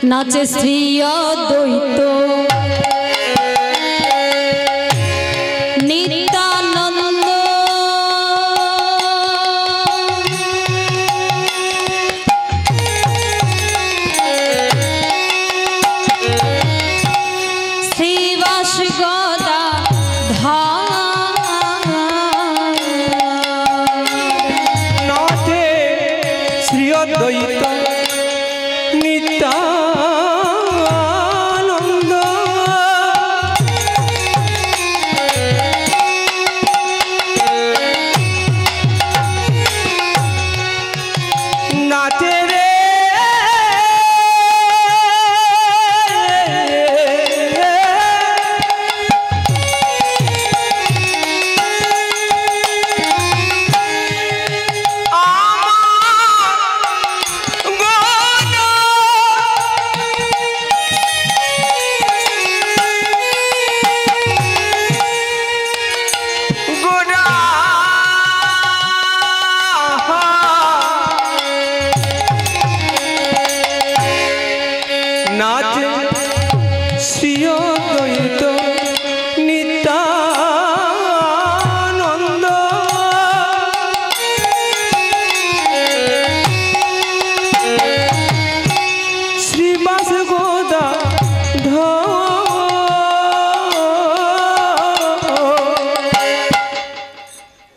नाचे श्री अद्वैत नित्यानंद श्रीवास नाचे श्री अद्वैत नित्यानंद नाचे रे नाचे श्री अद्वैत नित्यानंद श्रीवास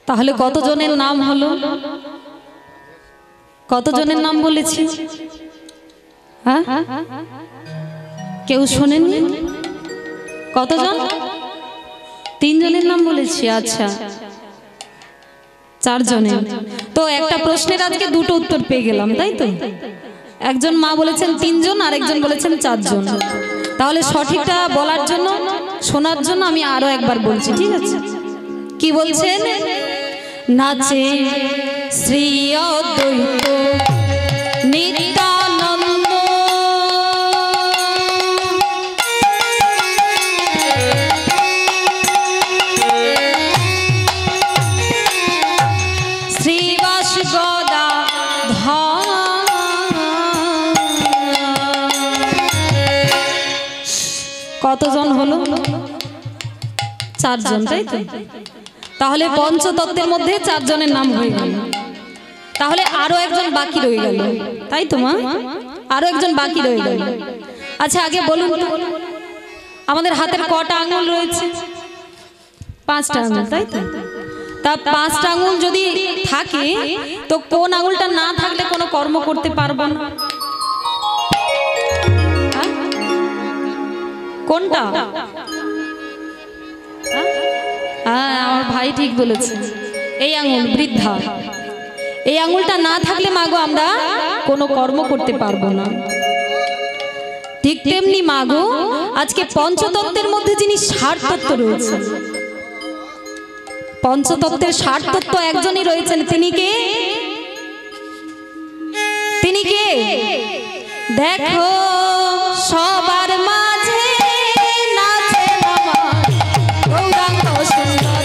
তাহলে কতজনের নাম হলো কতজনের নাম বলেছি হ্যাঁ কেউ শোনেননি কতজন তিনজনের নাম বলেছি আচ্ছা চারজনের তো একটা প্রশ্নের আজকে দুটো উত্তর পেয়ে গেলাম তাই তো একজন মা বলেছেন তিনজন আর একজন বলেছেন চারজন তাহলে সঠিকটা বলার জন্য শোনার জন্য আমি আরো একবার বলছি ঠিক আছে কি বলছেন नाचे श्री अद्वैत नित्यानंद श्रीवास কতজন হলো চারজন তাই তো তাহলে পঞ্চতত্ত্বের মধ্যে চারজনের নাম হয়ে গেল তাহলে আরো একজন বাকি রয়ে গেল তাই তো মা আরো একজন বাকি রয়ে গেল আচ্ছা আগে বলুন তো আমাদের হাতের কটা আঙ্গুল রয়েছে পাঁচটা আঙ্গুল তাই তো তা পাঁচটা আঙ্গুল যদি থাকে তো কোন আঙ্গুলটা না থাকলে কোনো কর্ম করতে পারবো না কোনটা হ্যাঁ আমার ভাই ঠিক বলেছে এই আঙ্গুল বৃদ্ধা এই আঙ্গুলটা না থাকলে মাগো আমরা কোনো কর্ম করতে পারবো না ঠিক তেমনি মাগো আজকে পঞ্চতত্ত্বের মধ্যে যিনি ষাট তত্ত্ব রয়েছে পঞ্চতত্ত্বের ষাট তত্ত্ব একজনই রয়েছেন তিনি কে তিনি কে দেখো সবার মাঝে গৌরাঙ্গ সুন্দর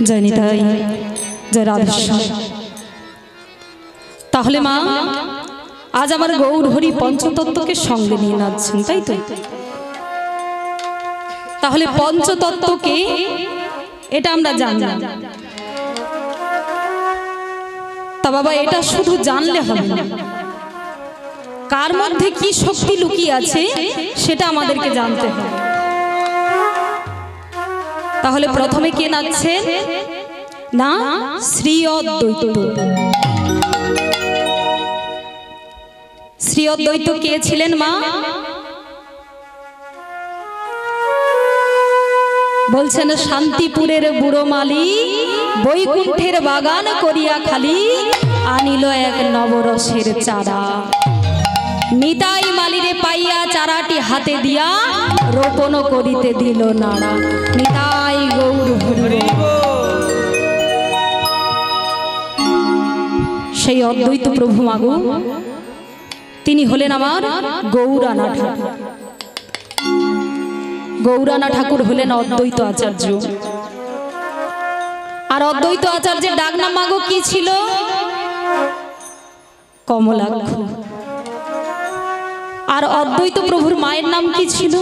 জানি তাই জয় রাধেশ্যাম। তাহলে মা আজ আমার গৌর হরি পঞ্চতত্ত্বকে সঙ্গে নিয়ে নাচছেন, তাই তো? তাহলে পঞ্চতত্ত্বকে এটা আমরা জানলাম, তা বাবা এটা শুধু জানলে হবে না, কার মধ্যে কি শক্তি লুকিয়ে আছে সেটা আমাদেরকে জানতে হবে। তাহলে প্রথমে কে নাচছেন না? শ্রী অদ্বৈত। শ্রী অদ্বৈত কে ছিলেন মা? বলছেন শান্তিপুরের বুড়ো মালি বৈকুণ্ঠের বাগান করিয়া খালি আনিল এক নবরসের চারা। নিতাই মালিরে পাইয়া চারাটি হাতে দিয়া রোপণ করিতে দিল নাড়া। নিতাই গৌর হরি। সেই অদ্বৈত প্রভু মাগো তিনি হলেন আমার গৌরানা ঠাকুর। গৌরানা ঠাকুর হলেন অদ্বৈত আচার্য। আর অদ্বৈত আচার্যের ডাক নাম মাগো কি ছিল? কমলাক্ষ। আর অদ্বৈত প্রভুর মায়ের নাম কি ছিল?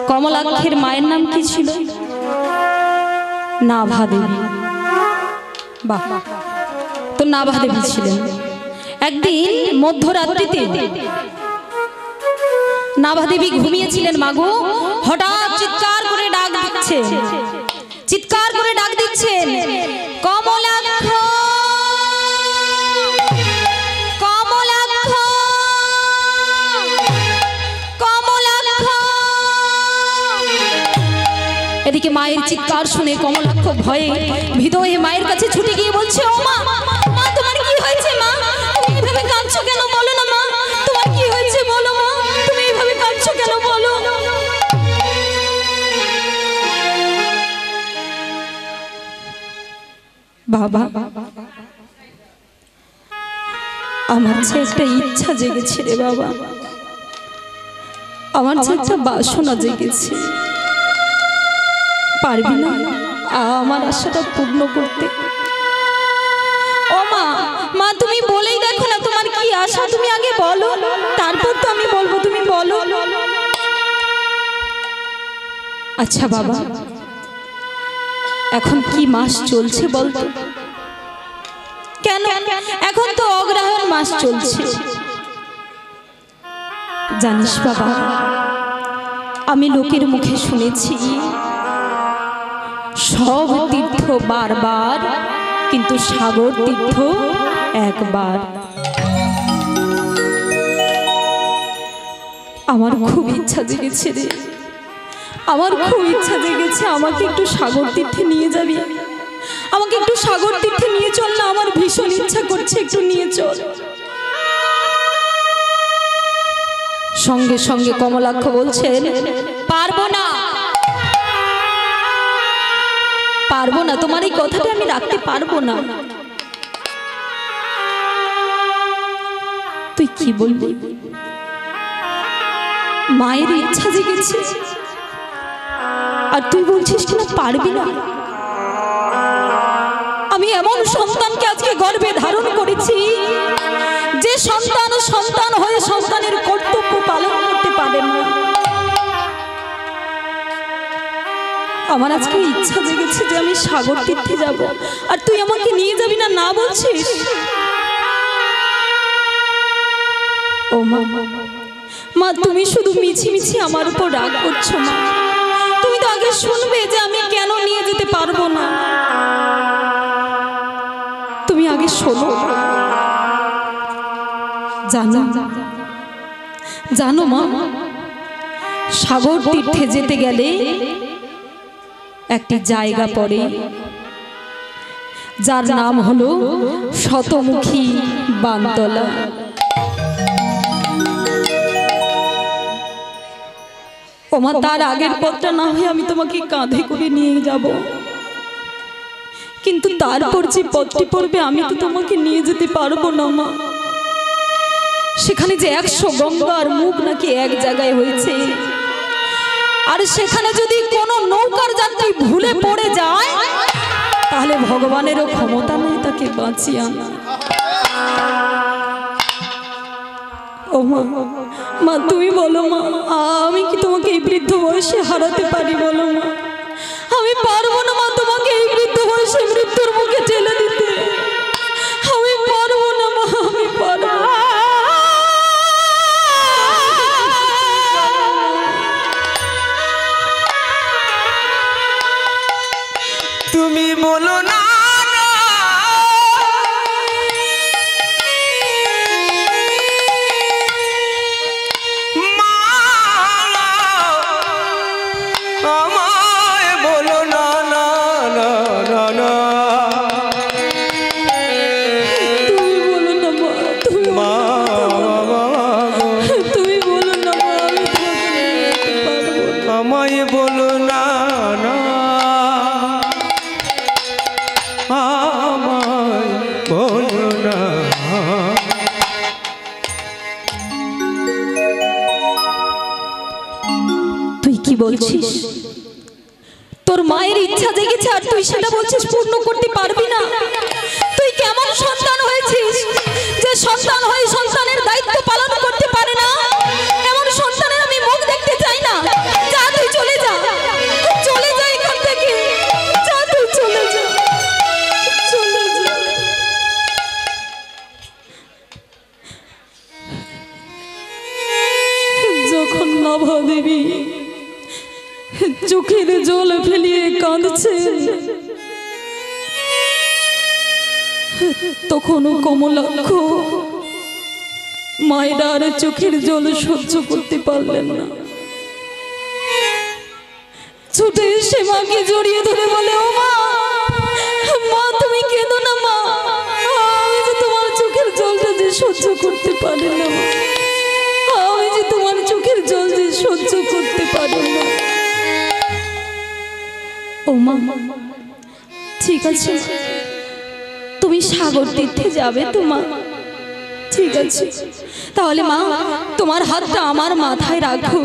কমলাক্ষের মায়ের নাম কি ছিল? নাভা দেবী। বাহ, তো নাভা দেবী ছিলেন। একদিন মধ্যরাত্রিতে নাভা দেবী ঘুমিয়েছিলেন মাগো, হঠাৎ চিৎকার করে ডাক দিচ্ছে, চিৎকার করে ডাক দিচ্ছেন, কমলাক্ষ কমলাক্ষ কমলাক্ষ। এদিকে মায়ের চিৎকার শুনে কমলাক্ষ ভয়ে ভীত হয়ে মায়ের কাছে ছুটে গিয়ে বলছে, ও মা, মা তোমার কি হয়েছে মা? তুমি এইভাবে কাঁদছো কেন? বলো না মা, তোমার কি হয়েছে বলো মা, তুমি এইভাবে কাঁদছো কেন বলো। বাবা, আমার যে একটা ইচ্ছা জেগেছে রে বাবা, আমার যে একটা বাসনা জেগেছে, পারবি না আমার আশাটা পূর্ণ করতে? ও মা, মা তুমি বলেই দেখো না তোমার কি আশা, তুমি আগে বলো, তারপর তো আমি বলবো, তুমি বলো। আচ্ছা বাবা, এখন কি মাস চলছে বলতো? কেন? এখন তো অগ্রহায়ণ মাস চলছে। জানিস বাবা, আমি লোকের মুখে শুনেছি সব তীর্থ বারবার, কিন্তু সাগর তীর্থ একবার। আমার খুব ইচ্ছা জেগেছে রে, আমার খুব ইচ্ছা জেগেছে, আমাকে একটু সাগর তীর্থে নিয়ে যাবি, আমাকে একটু সাগর তীর্থে নিয়ে চল না, আমার ভীষণ ইচ্ছা করছে, একটু নিয়ে চল। সঙ্গে সঙ্গে কমলাক্ষ বলছেন, পারবো না, পারবো না, তোমার এই কথাটা আমি রাখতে পারবো না। তুই কি বলবি? মায়ের ইচ্ছা জেগেছে আর তুই বলছিস কিনা পারবি না? আমি এমন সন্তানকে আজকে গর্ভে ধারণ করেছি যে সন্তান সন্তান হয়ে সন্তানের কর্তব্য পালন করতে পারে না। আমার আজকে ইচ্ছা জেগেছে যে আমি সাগর তীর্থে যাব, আর তুই আমাকে নিয়ে যাবি না, না বলছিস? ও মা, মা তুমি শুধু মিছিমিছি আমার উপর রাগ করছো মা, তুমি তো আগে শুনবে যে আমি কেন নিয়ে যেতে পারবো না। তুমি আগে শোনো। জানো জানো মা, সাগর তীর্থে যেতে গেলে একটি জায়গা পড়ে, যার নাম হলো শতমুখী বানতলা। ওমা, তার আগের পথটা না হয়ে আমি তোমাকে কাঁধে করে নিয়ে যাব, কিন্তু তারপর যে পথটি পড়বে আমি তো তোমাকে নিয়ে যেতে পারবো না মা। সেখানে যে 100 গঙ্গার মুখ নাকি এক জায়গায় হয়েছে, আর সেখানে যদি কোনো নৌকার যাত্রী ভুলে পড়ে যায় তাহলে ভগবানেরও ক্ষমতা নেই তাকে বাঁচিয়ে আনা। ও মা, মা তুমি বলো মা, আমি কি তোমাকে এই বৃদ্ধ বয়সে হারাতে পারি? বলো মা, আমি পারবো না মা তোমাকে এই বৃদ্ধ বয়সে মৃত্যুর মুখে ঠেলে দিতে। আমি পারবো না মা, আমি পারবো না। তুমি বলো না আমায় বলো না না না না না তুমি বলো না মা, তুমি মা তুমি বলো না মা, আমি তোমাকে পারবো না। আমায় বলো না না আমায় বলো না। তুই কি বলছিস? তোর মায়ের ইচ্ছা জেগেছে আর তুই সেটা বলছিস পূর্ণ করতে পারবি না? তুই কেমন সন্তান হয়েছিস যে সন্তান হয়ে সন্তানের দায়িত্ব পালন করতে পারে না? এমন সন্তানের আমি মুখ দেখতে চাই না। যা তুই চলে যা, চলে যা এখান থেকে, যা তুই চলে যা, চলে যা। যখন নভা দেবী চোখের জল ফেলিয়ে কাঁদছে তখনও কমলাক্ষ মায়েরা আর চোখের জল সহ্য করতে পারলেন না। ছুটে এসে মাকে জড়িয়ে ধরে বলে, ও মা, মা তুমি কেঁদো না মা, আমি যে তোমার চোখের জলটা যে সহ্য করতে পারি না মা, আমি যে তোমার চোখের জল যে সহ্য করতে পারি না। ও মা, ঠিক আছে, তুমি সাগর তীর্থে যাবে তো মা? ঠিক আছে, তাহলে মা তোমার হাতটা আমার মাথায় রাখো,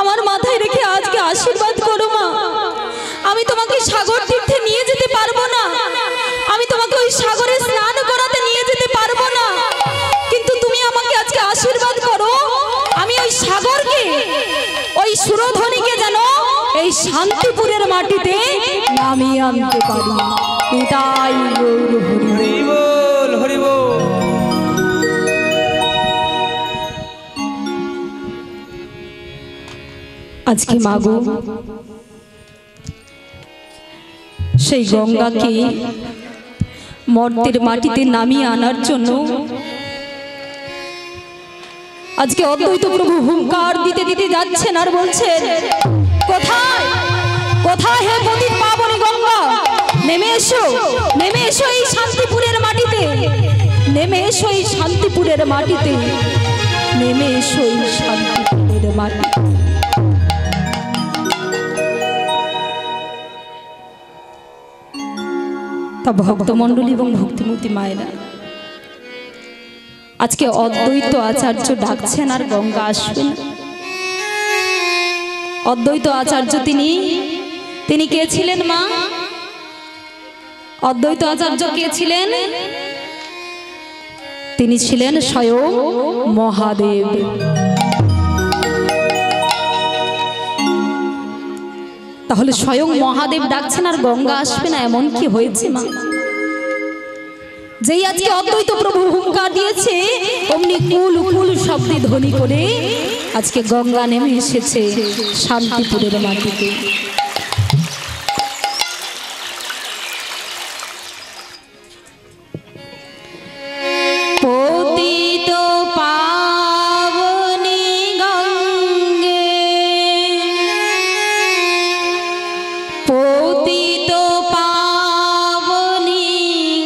আমার মাথায় রেখে আজকে আশীর্বাদ করো মা। আমি তোমাকে সাগর তীর্থে নিয়ে যেতে পারবো না, আমি তোমাকে ওই সাগরে স্নান করাতে নিয়ে যেতে পারবো না, কিন্তু তুমি আমাকে আজকে আশীর্বাদ করো আমি ওই সাগরকে, ওই সুরধ্বনিকে যেন এই শান্তিপুরের মাটিতে নামিয়ে আনতে পারি। এটাই গৌর হরি বল, হরি বল। আজকে মাগো সেই গঙ্গাকে মর্তের মাটিতে নামিয়ে আনার জন্য আজকে অদ্বৈত প্রভু হুঙ্কার দিতে দিতে যাচ্ছেন আর বলছেন, কোথায় কোথায় হে পতিত পাবনী গঙ্গা, নেমে এসো, নেমে এসো এই শান্তিপুরের মাটিতে, নেমে এসো এই শান্তিপুরের মাটিতে, নেমে এসো এই শান্তিপুরের মাটিতে। তা ভক্তমণ্ডলী এবং ভক্তিমূর্তি মায়েরা, আজকে অদ্বৈত আচার্য ডাকছেন আর গঙ্গা আসবেন। অদ্বৈত আচার্য তিনি কে ছিলেন মা? অদ্বৈত আচার্য কে ছিলেন? তিনি ছিলেন স্বয়ং মহাদেব। তাহলে স্বয়ং মহাদেব ডাকছেন আর গঙ্গা আসবে না, এমন কি হয়েছে মা? যেই আজকে অদ্বৈত প্রভু হুঙ্কার দিয়েছে অমনি কুল কুল শব্দে ধ্বনি করে আজকে গঙ্গা নেমে এসেছে শান্তিপুরের মাটিতে। পতিত পাবনী গঙ্গে, পতিত পাবনী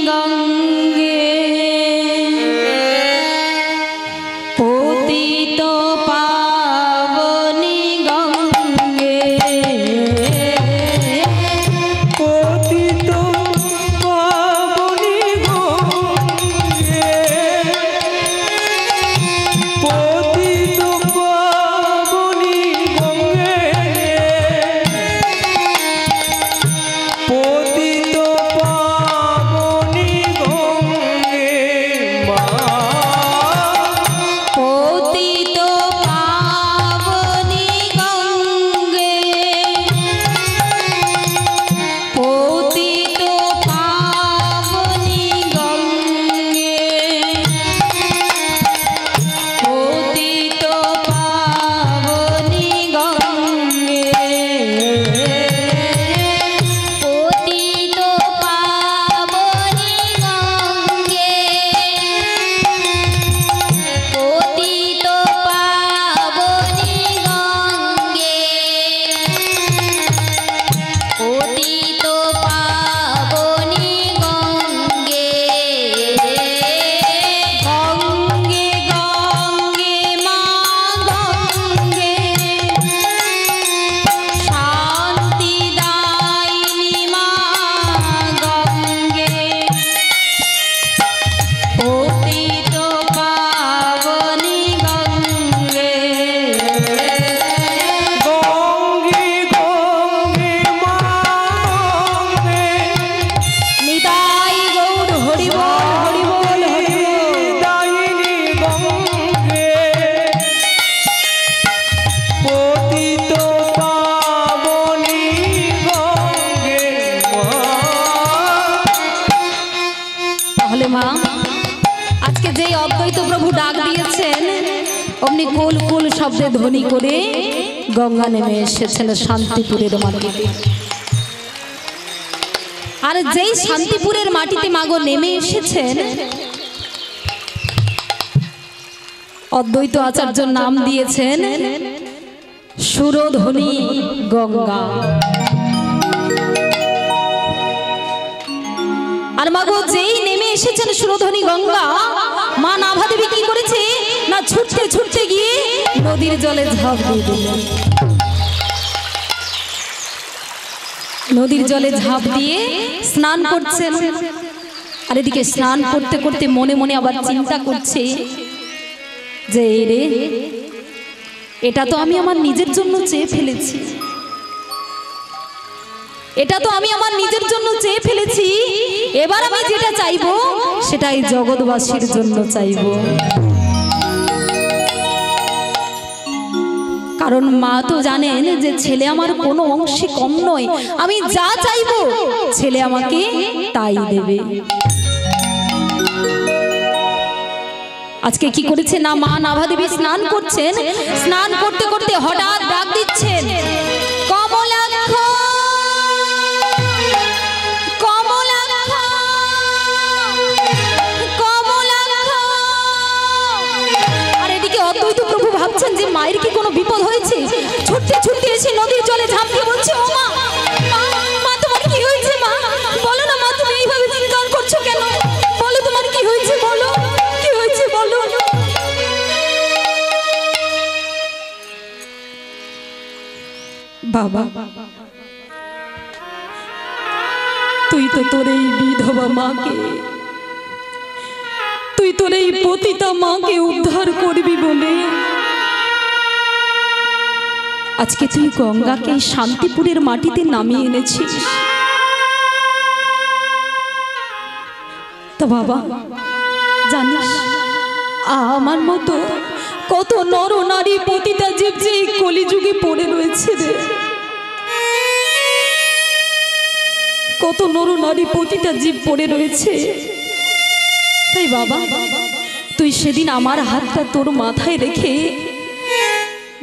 গঙ্গে, পতিত পাবনী গঙ্গে, পতিত পাবনী গঙ্গে, তাহলে মা আজকে যেই অদ্বৈত প্রভু ডাক দিয়েছেন অমনি কুল কুল শব্দে ধ্বনি করে গঙ্গা নেমে এসেছেন শান্তিপুরের মাটিতে। আর যেই শান্তিপুরের মাটিতে মাগো নেমে এসেছেন অদ্বৈত আচার্য নাম দিয়েছেন সুরধ্বনি গঙ্গা। আর মাগো যেই নেমে এসেছেন সুরধ্বনি গঙ্গা, মা নাভা দেবী কি করেছে না ছুটতে ছুটতে গিয়ে নদীর জলে ঝাঁপ দিয়ে দিলেন। নদীর জলে ঝাঁপ দিয়ে স্নান করছেন। আর এদিকে স্নান করতে করতে মনে মনে আবার চিন্তা করছে যে রে এটা তো আমি আমার নিজের জন্য চেয়ে ফেলেছি, এটা তো আমি আমার নিজের জন্য চেয়ে ফেলেছি, এবার আমি যেটা চাইবো সেটাই জগৎবাসীর জন্য চাইবো। কারণ মা তো জানেন যে ছেলে আমার কোনো অংশে কম নয়, আমি যা চাইবো ছেলে আমাকে তাই দেবে। আজকে কি করেছে না মা নাভা দেবী স্নান করছেন, স্নান করতে করতে হঠাৎ ডাক দিচ্ছেন কমলাক্ষ কমলাক্ষ কমলাক্ষ। আর এদিকে অদ্বৈত প্রভু ভাবছেন যে মায়ের কি কোনো বিপদ হয়েছে, ছুটতে ছুটতে এসে নদীর জলে ঝাঁপ দিয়ে বলছে ও মা, মা তোমার কি হয়েছে মা, বলো না মা তুমি এইভাবে চিৎকার করছো কেন, বলো তোমার কি হয়েছে, বলো কি হয়েছে বলো। বাবা তুই তো তোর এই বিধবা মাকে, তুই তোর এই পতিতা মাকে উদ্ধার করবি বলে আজকে তুই গঙ্গাকে শান্তিপুরের মাটিতে নামিয়ে এনেছিস। তো বাবা জানিস আমার মতো কত নর নারী পতিতা জীব যে কলিযুগে পড়ে রয়েছে রে, কত নর নারী পতিতা জীব পড়ে রয়েছে। তাই বাবা তুই সেদিন আমার হাতটা তোর মাথায় রেখে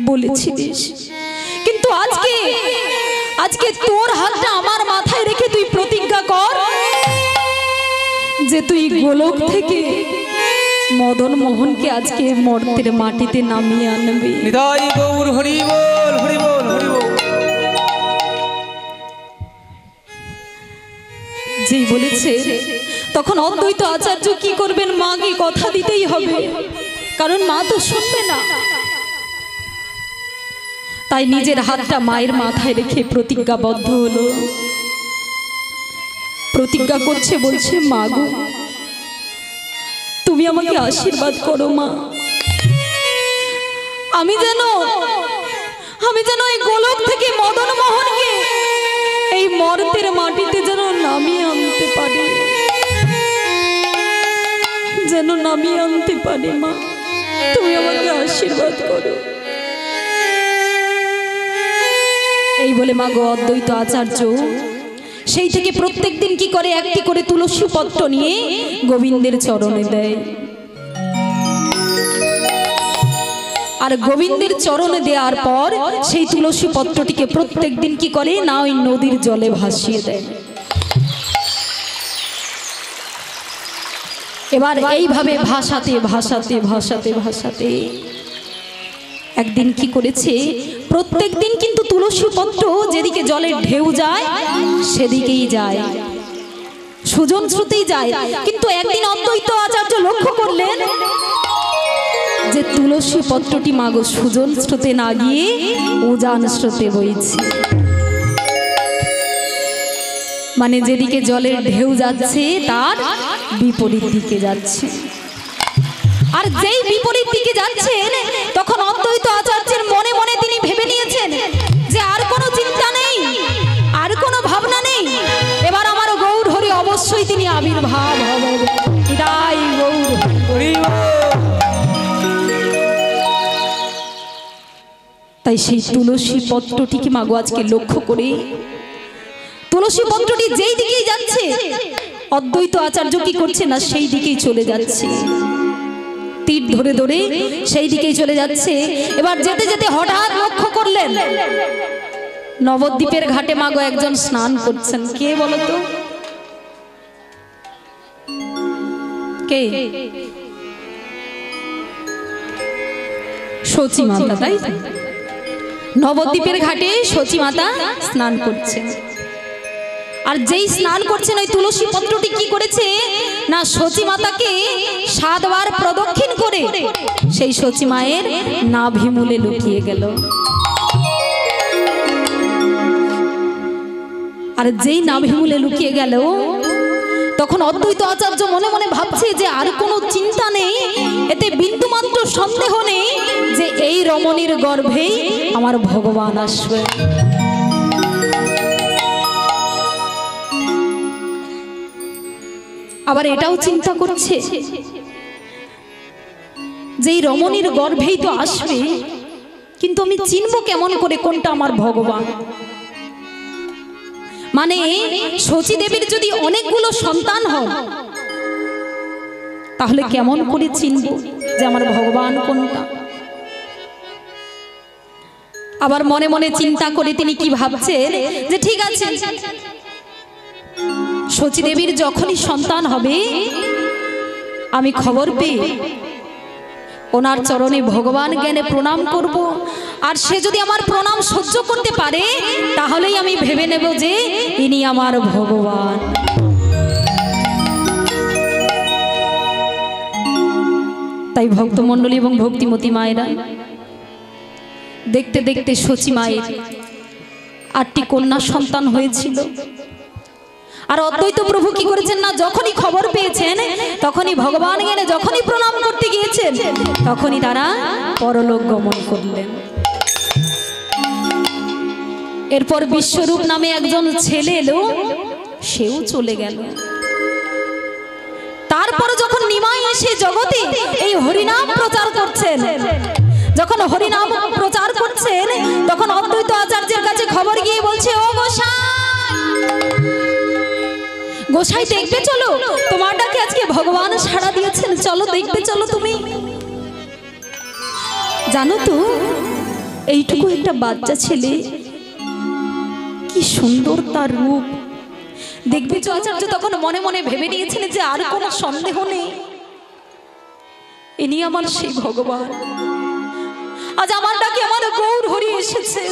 বলেছিস, কিন্তু আজকে আজকে তোর হাতটা আমার মাথায় রেখে তুই প্রতিজ্ঞা কর যে তুই গোলক থেকে মদন মোহনকে আজকে মর্তের মাটিতে নামিয়ে আনবি। নিতাই গৌর হরি বল হরি বল হরি বল। যেই বলেছে তখন অদ্বৈত আচার্য কি করবেন, মাকে কথা দিতেই হবে, কারণ মা তো শুনবে না। তাই নিজের হাতটা মায়ের মাথায় রেখে প্রতিজ্ঞাবদ্ধ হলো। প্রতিজ্ঞা করছে, বলছে মা গো তুমি আমাকে আশীর্বাদ করো মা, আমি যেন এই গোলক থেকে মদন মোহনকে এই মর্তের মাটিতে যেন নামিয়ে আনতে পারি, যেন নামিয়ে আনতে পারি মা, তুমি আমাকে আশীর্বাদ করো। এই বলে মা গো অদ্বৈত আচার্য সেই থেকে প্রত্যেক দিন কি করে একটি করে তুলসী পত্র নিয়ে গোবিন্দের চরণে দেয়। আর গোবিন্দের চরণে দেওয়ার পর সেই তুলসী পত্রটিকে প্রত্যেক দিন কি করে না ওই নদীর জলে ভাসিয়ে দেয়। এবার এইভাবে ভাসাতে ভাসাতে ভাসাতে ভাসাতে একদিন কি করেছে, প্রত্যেক দিন কিন্তু তুলসী পত্র যেদিকে জলের ঢেউ যায় সেদিকেই যায়, সুজন স্রোতেই যায়। কিন্তু একদিন অদ্বৈত আচার্য লক্ষ্য করলেন যে তুলসী পত্রটি মাগো সুজন স্রোতে না গিয়ে উজান স্রোতে বইছে, মানে যেদিকে জলের ঢেউ যাচ্ছে তার বিপরীত দিকে যাচ্ছে। আর যেই বিপরীত দিকে যাচ্ছেন তখন অদ্বৈত আচার্যের মনে মনে তিনি ভেবে নিয়েছেন যে আর কোনো চিন্তা নেই, আর কোনো ভাবনা নেই, এবার আমার গৌর হরি অবশ্যই তিনি আবির্ভাব হবেন। তাই গৌর হরি। তাই সেই তুলসী পত্রটিকে মাগো আজকে লক্ষ্য করে তুলসী পত্রটি যেই দিকেই যাচ্ছে অদ্বৈত আচার্য কি করছে না সেই দিকেই চলে যাচ্ছে, তীর ধরে ধরে সেই দিকেই চলে যাচ্ছে। এবার যেতে যেতে হঠাৎ লক্ষ্য করলেন নবদ্বীপের ঘাটে মাগো একজন স্নান করছেন। কে বলতো? কে? সচী মাতা, তাই তো? নবদ্বীপের ঘাটে সচী মাতা স্নান করছেন। আর যেই স্নান করছেন ওই তুলসী পত্রটি কি করেছে না সচী মাতাকে 7 বার প্রদক্ষিণ করে সেই সচী মায়ের নাভিমূলে লুকিয়ে গেল। আর যেই নাভিমূলে লুকিয়ে গেল তখন অদ্বৈত আচার্য মনে মনে ভাবছে যে আর কোনো চিন্তা নেই, এতে বিন্দুমাত্র সন্দেহ নেই যে এই রমণীর গর্ভেই আমার ভগবান আসবে। আবার এটাও চিন্তা করছে যে এই রমণীর গর্ভেই তো আসবে, কিন্তু আমি চিনব কেমন করে কোনটা আমার ভগবান? মানে সচী দেবীর যদি অনেকগুলো সন্তান হয় তাহলে কেমন করে চিনব যে আমার ভগবান কোনটা? আবার মনে মনে চিন্তা করে তিনি কি ভাবছেন যে ঠিক আছে, সচী দেবীর যখনই সন্তান হবে আমি খবর পেয়ে ওনার চরণে ভগবান জ্ঞানে প্রণাম করব। আর সে যদি আমার প্রণাম সহ্য করতে পারে তাহলেই আমি ভেবে নেব যে ইনি আমার ভগবান। তাই ভক্তমণ্ডলী এবং ভক্তিমতী মায়েরা দেখতে দেখতে সচী মায়ের 8টি কন্যা সন্তান হয়েছিল। আর অদ্বৈত প্রভু কি করেছেন না যখনই খবর পেয়েছেন তখনই ভগবান জ্ঞানে যখনই প্রণাম করতে গিয়েছেন তখনই তারা পরলোক গমন করলেন। এরপর বিশ্বরূপ নামে একজন ছেলে এলো, সেও চলে গেল। তারপর যখন নিমাই এসে জগতে এই হরিনাম প্রচার করছেন, যখন হরিনাম প্রচার করছেন তখন অদ্বৈত আচার্যের কাছে খবর গিয়ে বলছে, ও গোসাই গোসাই দেখবে চলো, তোমার ডাকে আজকে ভগবান সাড়া দিয়েছেন, চলো দেখবে চলো। তুমি জানো তো এইটুকু একটা বাচ্চা ছেলে কি সুন্দর তার রূপ। দেখবে তো আচার্য তখন মনে মনে ভেবে নিয়েছেন যে আর কোনো সন্দেহ নেই, ইনি আমার সেই ভগবান। আজ আমার ডাকে আমার গৌর হরি এসেছে,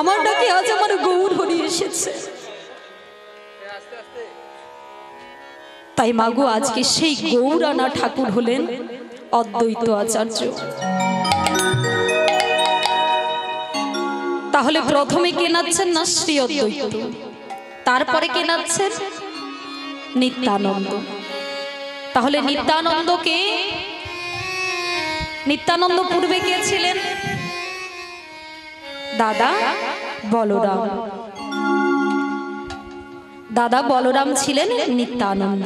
আমার ডাকে আজ আমার গৌর হরি এসেছে। তাই মাগো আজকে সেই গৌরানা ঠাকুর হলেন অদ্বৈত আচার্য। তাহলে প্রথমে কে নাচছেন না শ্রী অদ্বৈত, তারপরে কে নাচছেন নিত্যানন্দ। তাহলে নিত্যানন্দকে, নিত্যানন্দ পূর্বে কে ছিলেন? দাদা বলরাম। দাদা বলরাম ছিলেন নিত্যানন্দ।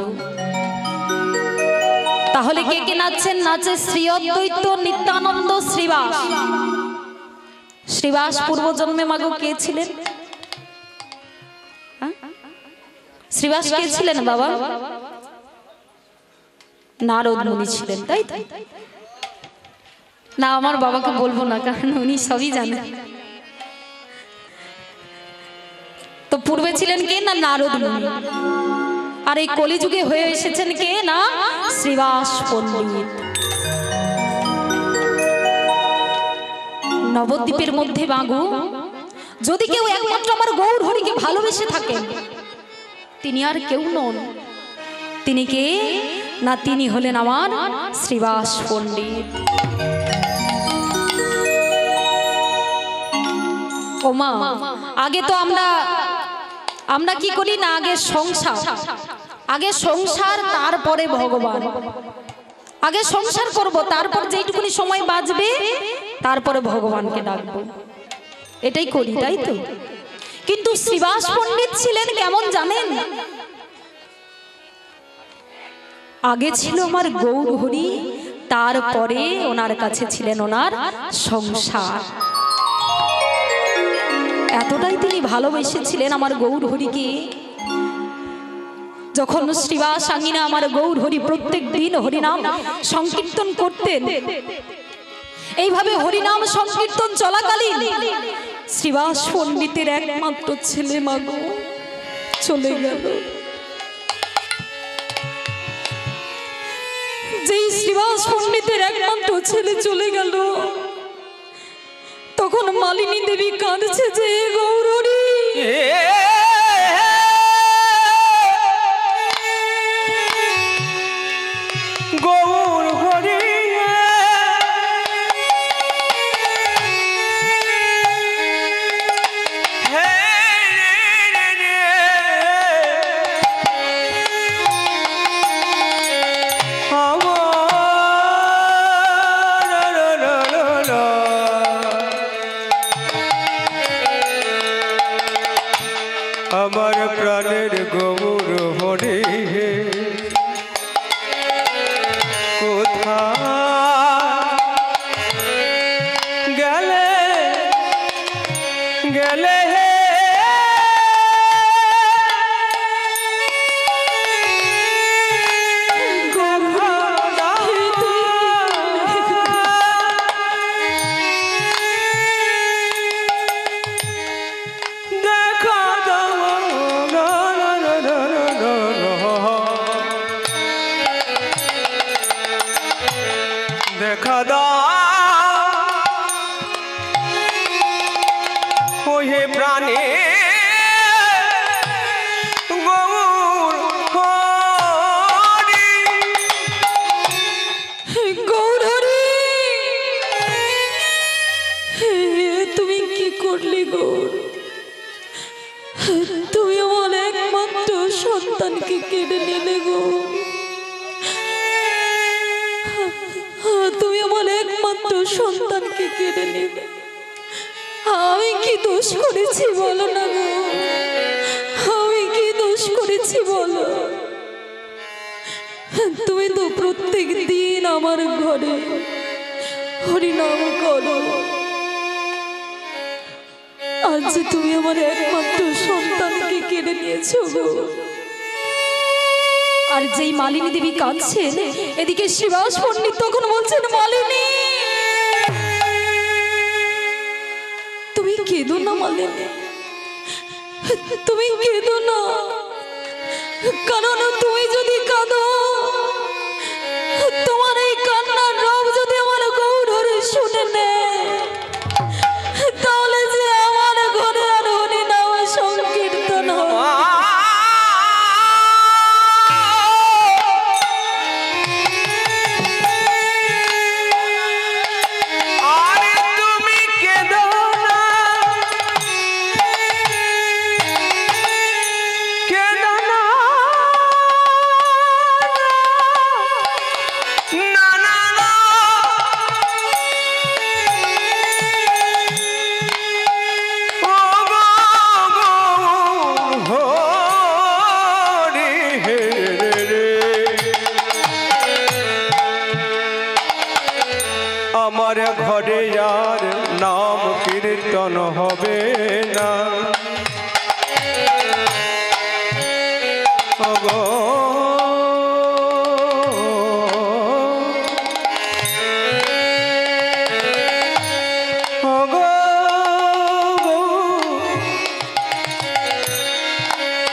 তাহলে কে কে নাচছেন? নাচে শ্রী অদ্বৈত, নিত্যানন্দ, শ্রীবাস। শ্রীবাস পূর্বজন্মে মাগো কে ছিলেন? শ্রীবাস কে ছিলেন বাবা? নারদ মুনি ছিলেন, তাই তো? না আমার বাবাকে বলবো না, কারণ উনি সবই জানেন। তো পূর্বে ছিলেন কে না নারদ মুনি, আর এই কলিযুগে হয়ে এসেছেন কে না শ্রীবাস পণ্ডিত। নবদ্বীপের মধ্যে মাগো যদি কেউ একমাত্র আমার গৌর হরিকে ভালোবেসে থাকেন তিনি আর কেউ নন। তিনি কে না তিনি হলেন আমার শ্রীবাস পণ্ডিত। ওমা আগে তো আমরা কি করি না, আগে সংসার তারপরে ভগবান। আগে সংসার করব, তারপর যেইটুকুনি সময় বাঁচবে তারপরে ভগবানকে ডাকবো, এটাই করি, তাই তো? কিন্তু শ্রীবাস পণ্ডিত ছিলেন কেমন জানেন? আগে ছিল আমার গৌর হরি, তারপরে ওনার কাছে ছিলেন ওনার সংসার। এতটাই তিনি ভালোবেসেছিলেন আমার গৌর হরিকে যখন শ্রীবাস আঙ্গিনা আমার গৌর হরি প্রত্যেক দিন হরিনাম সংকীর্তন করতেন, এইভাবে হরিনাম সংকীর্তন চলাকালীন শ্রীবাস পণ্ডিতের একমাত্র ছেলে মাগো চলে গেল। যেই শ্রীবাস পণ্ডিতের একমাত্র ছেলে চলে গেল, তখন মালিনী দেবী কাঁদছে যে গৌর হরি, গৌর হরি আমার প্রাণের গৌর হরি কোথায় গেলে গেলে দেখা দাও হে প্রাণে গৌর হরি, গৌর হরি তুমি কি করলে গৌর? তুমি আমার একমাত্র সন্তানকে কেড়ে নিলে গৌর, তুমি আমার একমাত্র সন্তানকে কেড়ে নিলে। আমি কি দোষ করেছি বলো না গো, আমি কি দোষ করেছি বলো? তুমি তো প্রত্যেক দিন আমার ঘরে হরিনাম করো, আজ তুমি আমার একমাত্র সন্তানকে কেড়ে নিয়েছো গো। আর যেই মালিনী দেবী কাঁদছেন, এদিকে শ্রীবাস পণ্ডিত তখন বলছেন, মালিনী তুমি কেঁদো না মালিনী, তুমি কেঁদো না, কারণ তুমি যদি কাঁদো, তোমার এই কান্নার রব যদি আমার গৌর হরি শুনে নেয়, তাহলে যে আমার ঘরে আর হরিনাম সংকীর্তন হবে। আমার ঘরে আর নাম কীর্তন হবে না,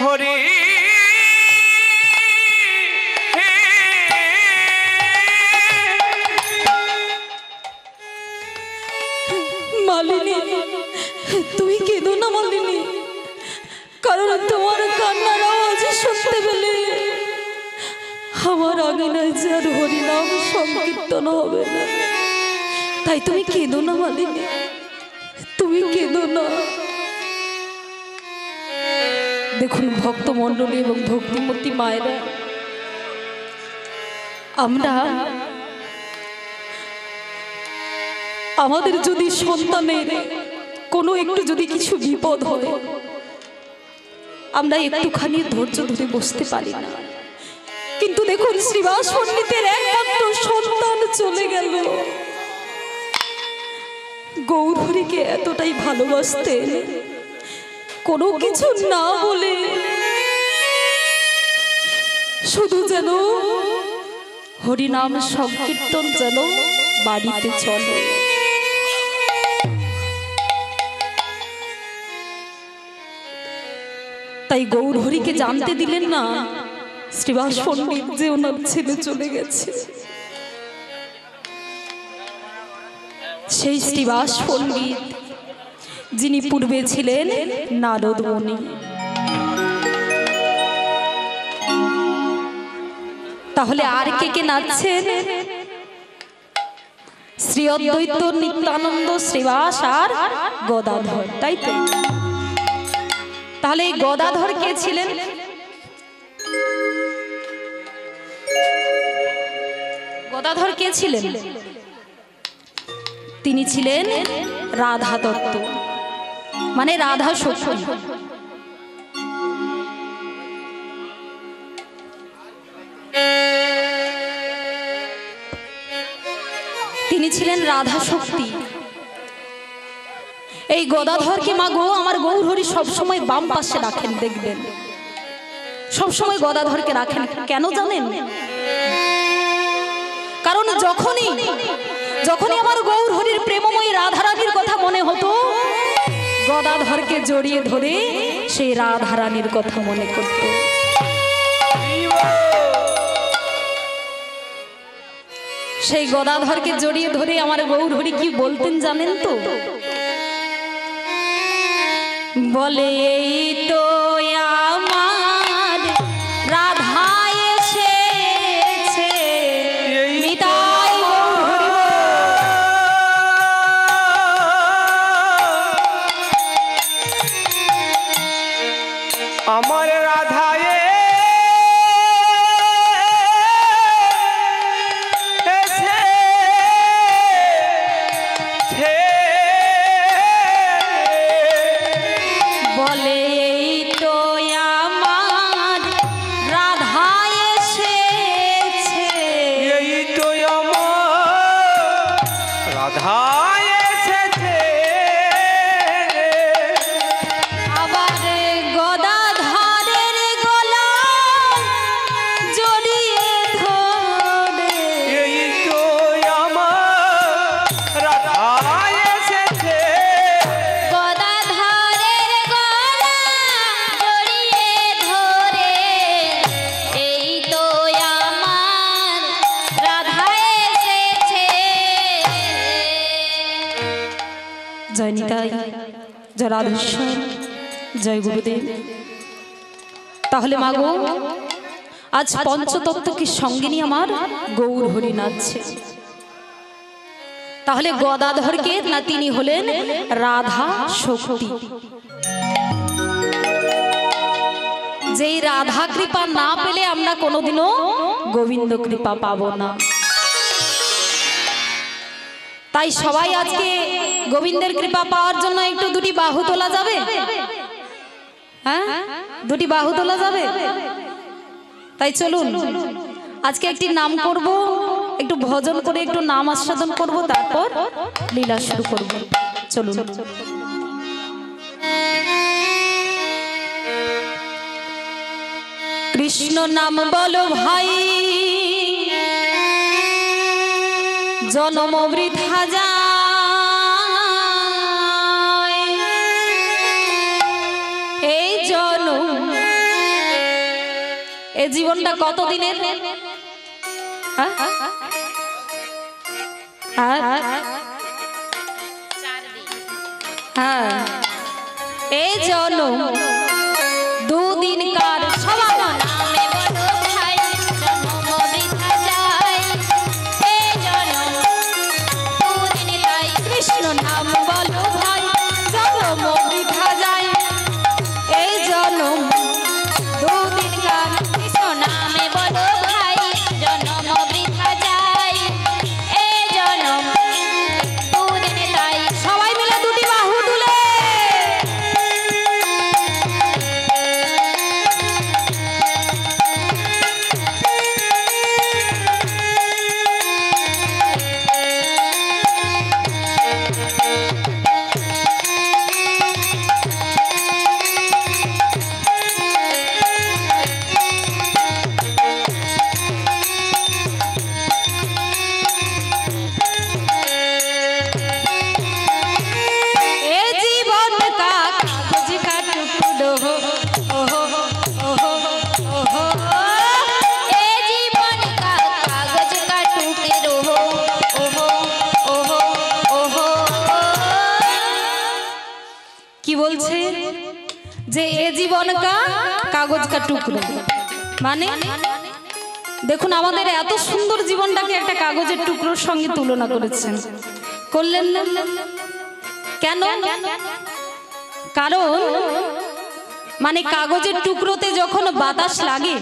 হরি মালিনী তুমি কেঁদো না মালিনী, কারণ তোমার কান্নার আওয়াজ শুনতে পেলে আমার আঙিনায় যে আর হরিনাম সংকীর্তন হবে না। তাই তুমি কেঁদো না মালিনী, তুমি কেঁদো না। দেখুন ভক্ত মণ্ডলী এবং ভক্তিমতী মায়েরা, আমরা আমাদের যদি সন্তানের কোনো একটু যদি কিছু বিপদ হয়, আমরা একটুখানি ধৈর্য ধরে বসতে পারি না, কিন্তু দেখুন শ্রীবাস পণ্ডিতের একমাত্র সন্তান চলে গেল। গৌর হরিকে এতটাই ভালোবাসতেন, কোনো কিছু না বলে শুধু যেন হরিনাম সংকীর্তন যেন বাড়িতে চলে। তাই গৌর হরিকে জানতে দিলেন না শ্রীবাস পণ্ডিত যে ওনার ছেলে চলে গেছে। সেই শ্রীবাস পণ্ডিত যিনি পূর্বে ছিলেন নারদ মুনি। তাহলে আর কে কে নাচছেন? শ্রী অদ্বৈত নিত্যানন্দ শ্রীবাস আর গদাধর, তাই তো? তাহলে এই গদাধর কে ছিলেন? গদাধর কে ছিলেন? তিনি ছিলেন রাধা দত্ত, মানে রাধা সখী। তিনি ছিলেন রাধা শক্তি। এই গদাধরকে মা গো আমার গৌর হরি সবসময় বাম পাশে রাখেন, দেখবেন সবসময় গদাধরকে রাখেন। কেন জানেন? কারণ যখনই আমার গৌর হরির প্রেমময়ী রাধারানীর কথা মনে হতো, গদাধরকে জড়িয়ে ধরে সেই রাধারানীর কথা মনে করত। সেই গদাধরকে জড়িয়ে ধরে আমার গৌর হরি কি বলতেন জানেন তো? বলে এই তো আমার রাধা এসেছে, নিতাই গৌর হরি আমার রাধায় জয় নিতাই, জয় রাধেশ্বর, জয় গুরুদেব। তাহলে মাগো আজ পঞ্চতত্ত্বকে সঙ্গে নিয়ে আমার গৌর হরি নাচছে। তাহলে গদাধরকে না তিনি হলেন রাধা শক্তি। যেই রাধা কৃপা না পেলে আমরা কোনোদিনও গোবিন্দ কৃপা পাবো না। তাই সবাই আজকে গোবিন্দের কৃপা পাওয়ার জন্য একটু দুটি বাহু তোলা যাবে? হ্যাঁ, দুটি বাহু তোলা যাবে। তাই চলুন আজকে একটি নাম করব, একটু ভজন করে একটু নাম আস্বাদন করব, তারপর লীলা শুরু করব। চলুন। কৃষ্ণ নাম বলো ভাই, জনম বৃথা যায়। এই জনম, এই জীবনটা কতদিনের? হ্যাঁ, এই জনম দুদিনকার সবার নাম বলো ভাই, জনম বৃথা যায়। এই জনম দুদিনকার কৃষ্ণ নামে বলো ভাই, জনম বৃথা যায়। এই জনম দুদিন তাই। সবাই মিলে দুটি বাহু তুলে জীবন কা কাগজ কা টুকরো মানে দেখুন আমাদের এত সুন্দর জীবনটাকে একটা কাগজের টুকরোর সঙ্গে তুলনা করেছেন, করলেন না কেন? কারণ মানে কাগজের টুকরোতে যখন বাতাস লাগে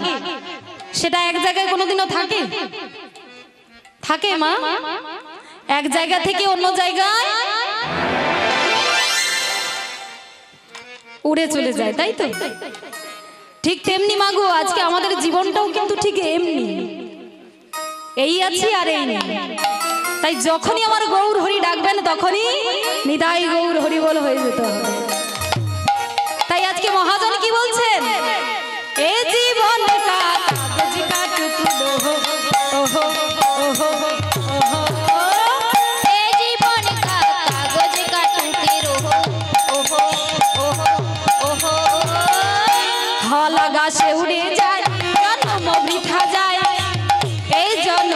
সেটা এক জায়গায় কোনোদিনও থাকে থাকে মা? এক জায়গা থেকে অন্য জায়গায় উড়ে চলে যায়, তাই তো? ঠিক তেমনি মাগো আজকে আমাদের জীবনটাও কিন্তু ঠিক এমনি, এই আছি আর এই নেই। তাই যখনই আমার গৌর হরি ডাকবেন তখনই নিতাই গৌর হরি বল হয়ে যেতে হবে। তাই আজকে মহাজন কি বলছেন? এ জীবন কা কাগজ কা টুকরো ওহো ওহো ওহো, এ জীবন কা কাগজ কা টুকরো ওহো ওহো ওহো, হলা গাছে উড়ে যায় জন্ম বৃথা যায়, এই জন্ম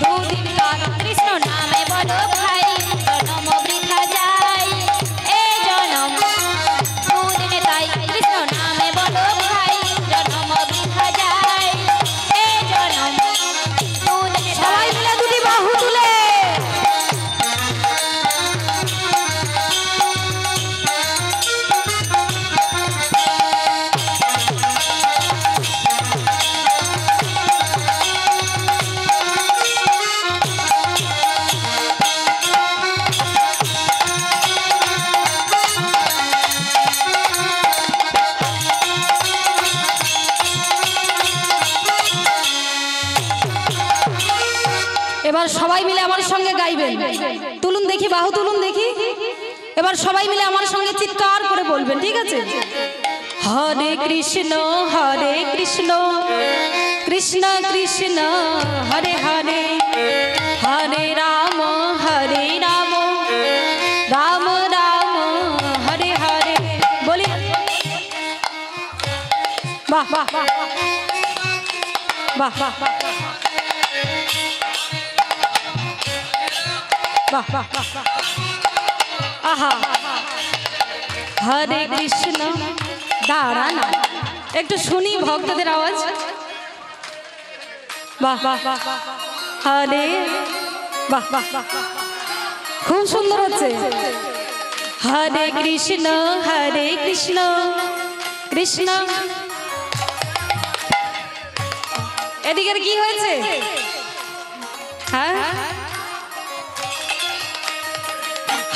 দুদিন কাল কৃষ্ণ নামে বলো ভাই জনম বৃথা যায়, এ জনম দুদিনে তাই কৃষ্ণ নামে বলো ভাই জনম বৃথা যায়, এ জনম দুদিনে সবাই তাই। মিলে দুটি বাহু তুলে এবার সবাই মিলে আমার সঙ্গে গাইবেন। তুলুন দেখি বাহু তুলুন দেখি। এবার সবাই মিলে আমার সঙ্গে চিৎকার করে বলবেন, ঠিক আছে? হরে কৃষ্ণ কৃষ্ণ কৃষ্ণ হরে হরে, হরে রাম রাম রাম হরে হরে। বলি বাহ বাহ বাহ বাহ বাহ বাহ বাহ বাহ, আহা হরে কৃষ্ণ। দাঁড়া না একটু শুনি ভক্তদের আওয়াজ। বাহ বাহ বাহ, হরে বাহ বাহ বাহ, খুব সুন্দর হচ্ছে। হরে কৃষ্ণ কৃষ্ণ। এদিকের কি হয়েছে? হ্যাঁ,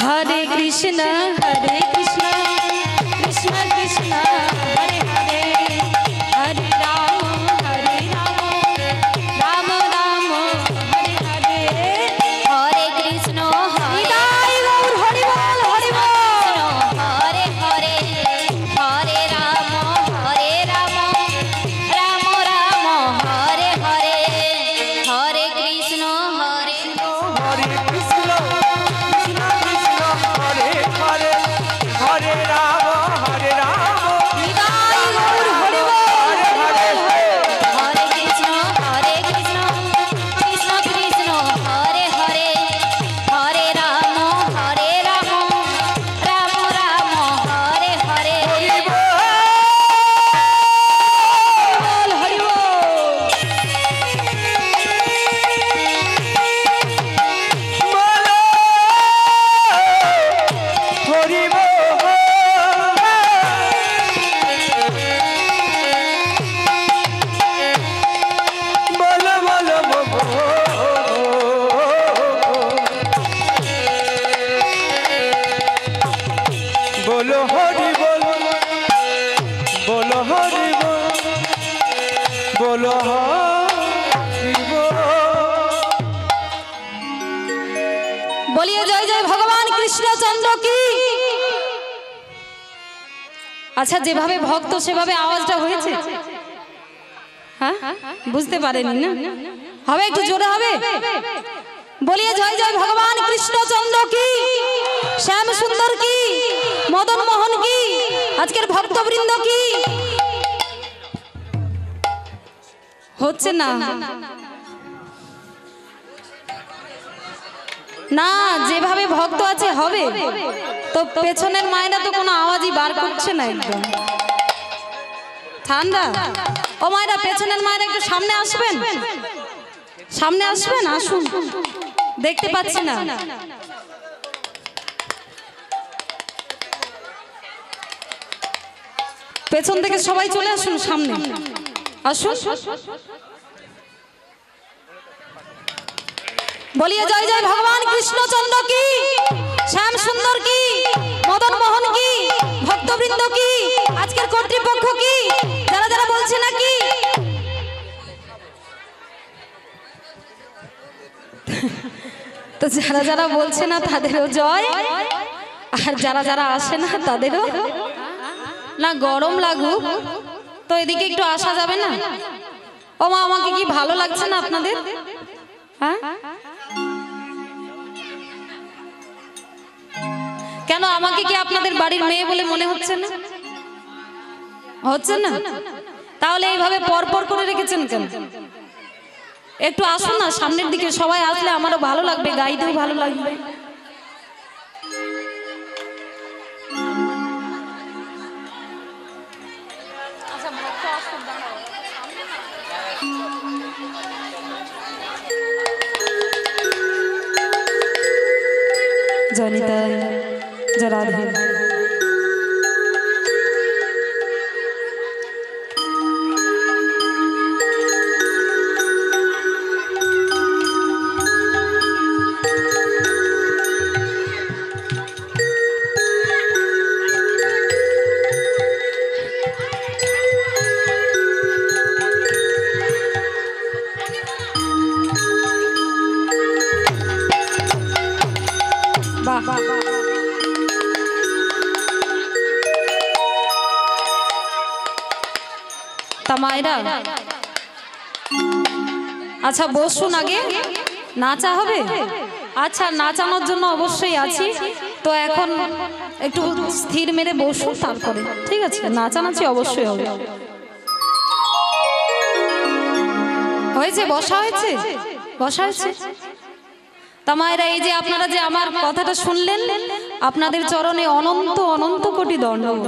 হরে কৃষ্ণ কৃষ্ণ কৃষ্ণ হরে হরে, হরে রাম রাম রাম হরে হরে, হরে কৃষ্ণ নিতাই গৌর হরি বল হরি বল। হরে হরে, হরে রাম রাম রাম হরে হরে, হরে কৃষ্ণ হরে কৃষ্ণ কৃষ্ণ কৃষ্ণ হরে হরে, হরে রাম নিতাই গৌর হরি বল হরি বল। হরে কৃষ্ণ কৃষ্ণ কৃষ্ণ হরে হরে, হরে রাম রাম রাম হরে হরে, বল হরি বল। হরি বল বল বলো হরি বল, বলো হরি বল, বলো হরি বল। বলিয়ে জয় জয় ভগবান কৃষ্ণচন্দ্র কি। আচ্ছা যেভাবে ভক্ত সেভাবে আওয়াজটা হয়েছে, হ্যাঁ বুঝতে পারেনি না? হবে একটু জোরে হবে। বলিয়ে জয় জয় ভগবান কৃষ্ণচন্দ্র কি, শ্যাম সুন্দর কি, মদন মোহন কি, আজকের ভক্তবৃন্দ কি। হচ্ছে না না, যেভাবে ভক্ত আছে হবে তো। পেছনের মায়েরা তো কোনো আওয়াজই বার করছে না একদম। ঠান্ডা। ও মায়েরা, পেছনের মায়েরা একটু সামনে আসবেন, সামনে আসবেন, আসুন, দেখতে পাচ্ছি না। পেছন থেকে সবাই চলে আসুন, সামনে আসুন। বলিয়ে জয় জয় ভগবান কৃষ্ণচন্দ্র কি, শ্যাম সুন্দর কি, মদন মোহন কি, ভক্তবৃন্দ কি, আজকের কর্তৃপক্ষ কি, যারা যারা বলছে নাকি। তো যারা যারা বলছে না তাদেরও জয়, আর যারা যারা আসে না তাদেরও না। গরম লাগুক তো এদিকে একটু আসা যাবে না? ও মা, আমাকে কি ভালো লাগছে না আপনাদের? হ্যাঁ, কেন আমাকে কি আপনাদের বাড়ির মেয়ে বলে মনে হচ্ছে না? হচ্ছে না? তাহলে এইভাবে পরপর করে রেখেছেন কেন? একটু আসুন না সামনের দিকে, সবাই আসলে আমারও ভালো লাগবে, গাইতেও ভালো লাগবে। জনিতা জরাধি মায়েরা, আচ্ছা বসুন, আগে নাচা হবে। আচ্ছা, নাচানোর জন্য অবশ্যই আছি, তো এখন একটু স্থির মেরে বসুন, তারপরে ঠিক আছে নাচানাচি অবশ্যই হবে। হয়েছে, বসা হয়েছে, বসা হয়েছে। তা মায়েরা, এই যে আপনারা যে আমার কথাটা শুনলেন, আপনাদের চরণে অনন্ত অনন্ত কোটি দণ্ডবত।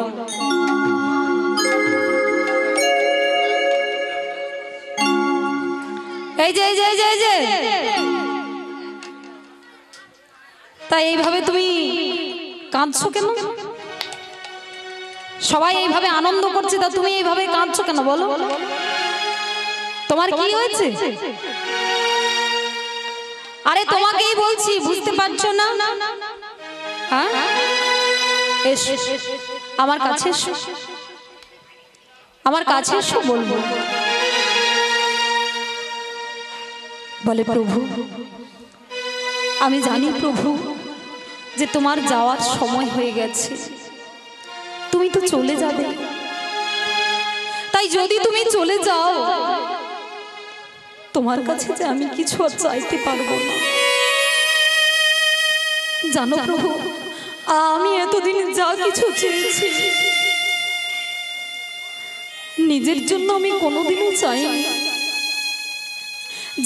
এই যে এই যে এই যে এই যে, তাই এইভাবে তুমি কাঁদছো কেন? সবাই এইভাবে আনন্দ করছে, তা তুমি এইভাবে কাঁদছো কেন বলো? তোমার কি হয়েছে? আরে তোমাকেই বলছি, বুঝতে পারছো না? হ্যাঁ, এসো আমার কাছে, এসো আমার কাছে, এসো বলবো। বলে, প্রভু আমি জানি প্রভু যে তোমার যাওয়ার সময় হয়ে গেছে, তুমি তো চলে যাবে। তাই যদি তুমি চলে যাও, তোমার কাছে যে আমি কিছু আর চাইতে পারবো না। জানো প্রভু, আমি এতদিন যা কিছু চেয়েছি নিজের জন্য আমি কোনোদিনও চাইনি।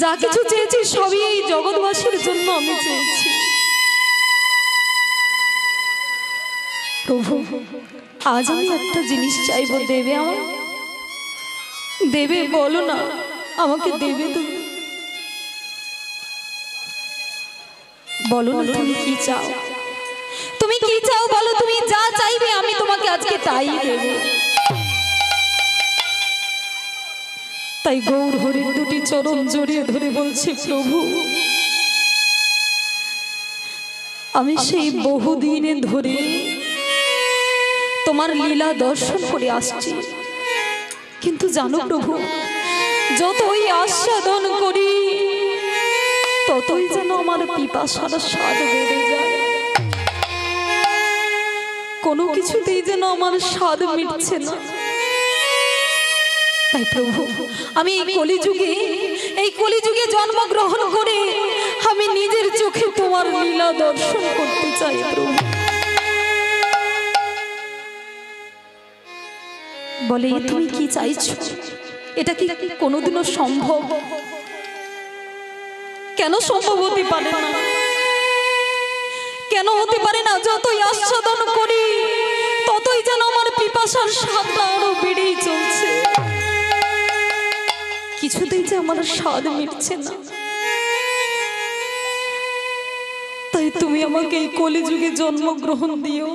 যা কিছু চেয়েছি সবই এই জগৎবাসীর জন্য আমি চেয়েছি। প্রভু, আজ আমি একটা জিনিস চাইবো, দেবে আমার? দেবে? বলো না, আমাকে দেবে তুমি? বলো না তুমি কি চাও, তুমি কি চাও বলো। তুমি যা চাইবে আমি তোমাকে আজকে তাই দেব। তাই গৌর হরির দুটি চরণ জড়িয়ে ধরে বলছি, প্রভু আমি সেই বহুদিনে ধরে তোমার লীলা দর্শন করে আসছি, কিন্তু জানো প্রভু, যতই আস্বাদন করি ততই যেন আমার পিপাসার স্বাদ বেড়ে যায়। কোনো কিছুতেই যেন আমার স্বাদ মিটছে না। তাই প্রভু, আমি এই কলিযুগে জন্মগ্রহণ করে আমি নিজের চোখে তোমার লীলা দর্শন করতে চাই প্রভু। বলে, তুমি কি চাইছো? এটা কি কোনোদিনও সম্ভব? কেন সম্ভব হতে পারে না? কেন হতে পারে না? যতই আস্বাদন করি ততই যেন আমার পিপাসা পিপাসার স্বাদটা আরো বেড়েই চলছে, কিছুতেই যে আমার স্বাদ মিটছে না। তাই তুমি আমাকে এই কলিযুগে জন্মগ্রহণ দিও,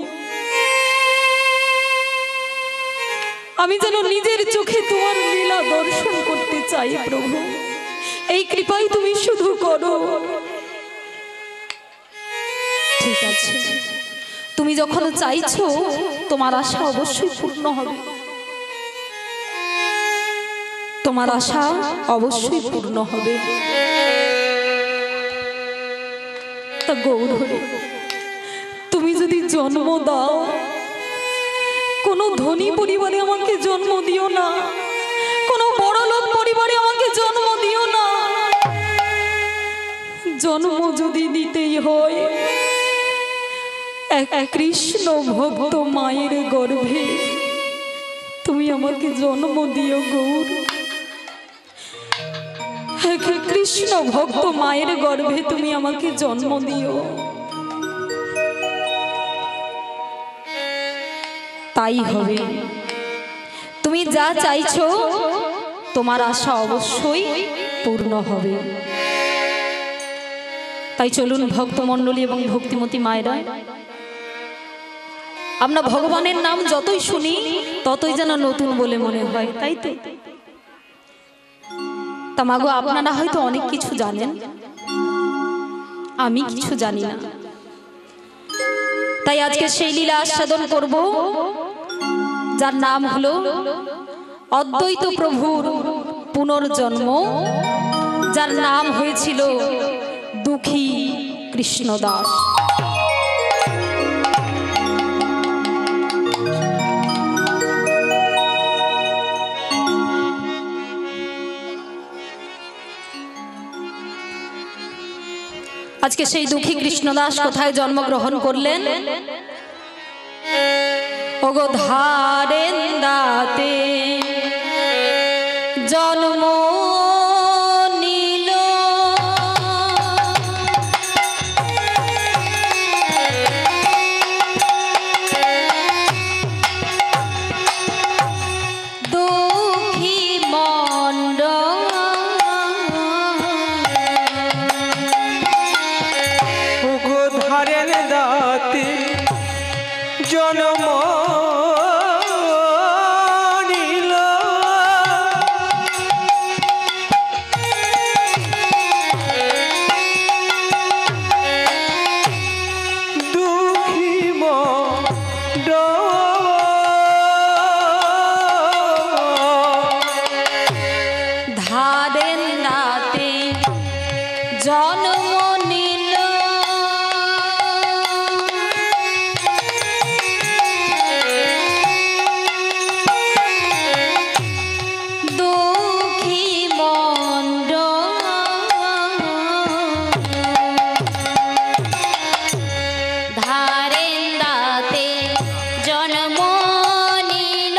আমি যেন নিজের চোখে তোমার লীলা দর্শন করতে চাই প্রভু। এই কৃপাই তুমি শুধু করো। ঠিক আছে, তুমি যখন চাইছো তোমার আশা অবশ্যই পূর্ণ হবে, তোমার আশা অবশ্যই পূর্ণ হবে। তা গৌরহরি, তুমি যদি জন্ম দাও, কোনো ধনী পরিবারে আমাকে জন্ম দিও না, কোনো বড়লোক পরিবারে আমাকে জন্ম দিও না। জন্ম যদি দিতেই হয় এক কৃষ্ণ ভক্ত মায়ের গর্ভে তুমি আমাকে জন্ম দিও গৌর। এক কৃষ্ণ ভক্ত মায়ের গর্ভে তুমি আমাকে জন্ম দিও। তাই হবে, তুমি যা চাইছো তোমার আশা অবশ্যই পূর্ণ হবে। তাই চলুন ভক্তমণ্ডলী এবং ভক্তিমতী মায়েরা, আমরা ভগবানের নাম যতই শুনি ততই যেন নতুন বলে মনে হয়, তাই তো? তা মাগো, আপনারা হয়তো অনেক কিছু জানেন, আমি কিছু জানি না। তাই আজকে সেই লীলা আস্বাদন করব যার নাম হলো অদ্বৈত প্রভুর পুনর্জন্ম, যার নাম হয়েছিল দুঃখী কৃষ্ণদাস। আজকে সেই দুঃখী কৃষ্ণদাস কোথায় জন্মগ্রহণ করলেন? ওগো ধারেন্দাতে জন্ম নিল, দুঃখী মণ্ডল ওগো ধারেন্দাতে জন্ম নিল, দুঃখী মণ্ডল ধারেন্দাতে জন্ম নিল, দুঃখী মণ্ডল ধারেন্দাতে জন্ম নিল,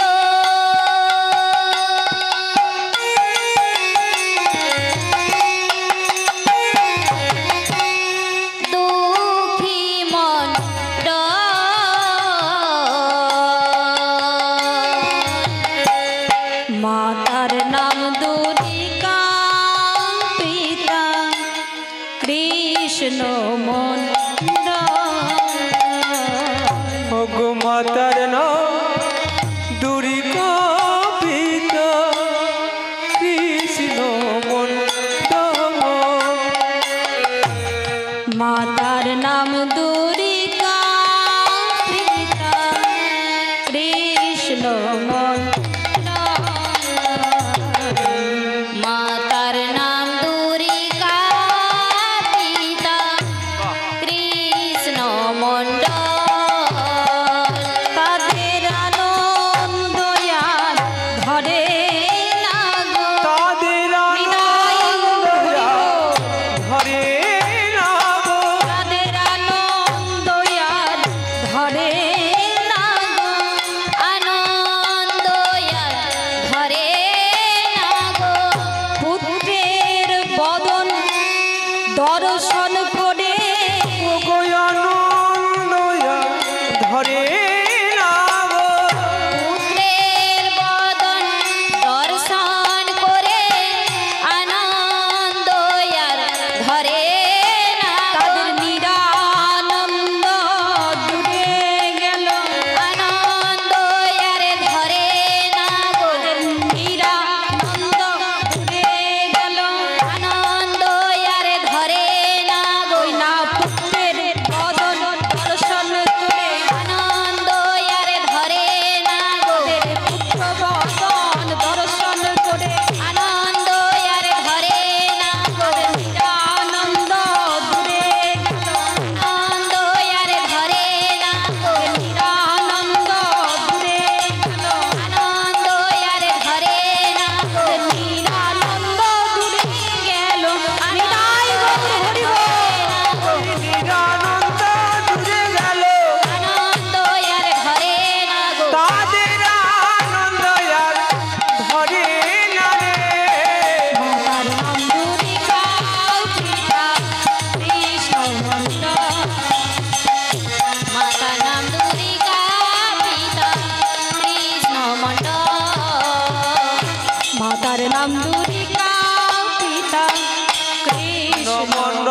দুঃখী মণ্ডল মাতার নাম দুর্গা, পিতা কৃষ্ণ মণ্ডল। ওগো মাতার নাম দুর্গা, পিতা কৃষ্ণ মণ্ডল। মাতার নাম দুর্গা, পিতা কৃষ্ণ মণ্ডল। মাতার নাম দুর্গা, পিতা কৃষ্ণ মণ্ডল। তাদের আনন্দ আর ধরে না গো, তাদের হৃদয় ঘরে না গো, তাদের আনন্দ আর ধরে না গো, আনন্দ আর ধরে না গো, পুত্রের বদন দর্শন করে ওগো আনন্দ ধরে না গো, মণ্ডল।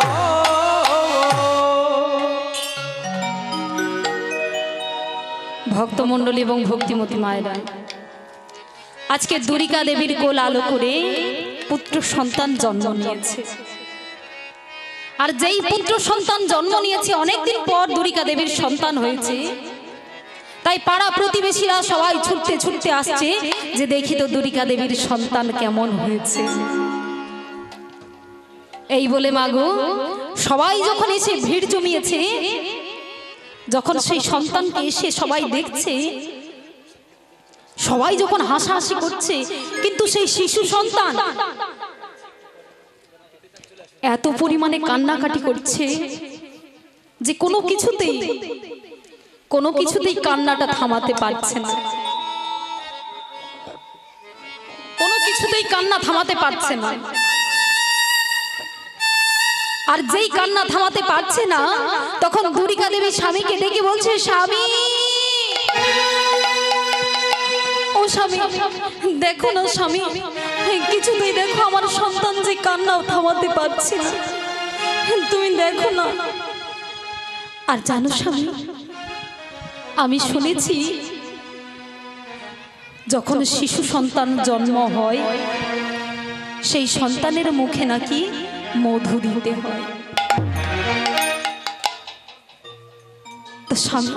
ভক্তমণ্ডলী এবং ভক্তিমতী মায়েরা, আজকে দুর্গা দেবীর কোল আলো করে পুত্র সন্তান জন্ম নিয়েছে। আর যেই পুত্র সন্তান জন্ম নিয়েছে অনেকদিন পর দুর্গা দেবীর সন্তান হয়েছে, তাই পাড়া প্রতিবেশীরা সবাই ছুটতে ছুটতে আসছে যে দেখি তো দুর্গা দেবীর সন্তান কেমন হয়েছে। এই বলে মাগো সবাই যখন এসে ভিড় জমিয়েছে, যখন সেই সন্তানকে এসে সবাই দেখছে, সবাই যখন হাসাহাসি করছে, কিন্তু সেই শিশু সন্তান এত পরিমাণে কান্নাকাটি করছে যে কোনো কিছুতেই কান্নাটা থামাতে পারছে না, কোনো কিছুতেই কান্না থামাতে পারছে না। আর যেই কান্না থামাতে পারছে না, তখন দুর্গা দেবী স্বামীকে ডেকে বলছে, স্বামী ও স্বামী, দেখো না স্বামী, কিছুতেই দেখো আমার সন্তান যে কান্নাও থামাতে পারছে না, তুমি দেখো না। আর জানো স্বামী, আমি শুনেছি যখন শিশু সন্তান জন্ম হয় সেই সন্তানের মুখে নাকি মধু দিতে হয়। তো স্বামী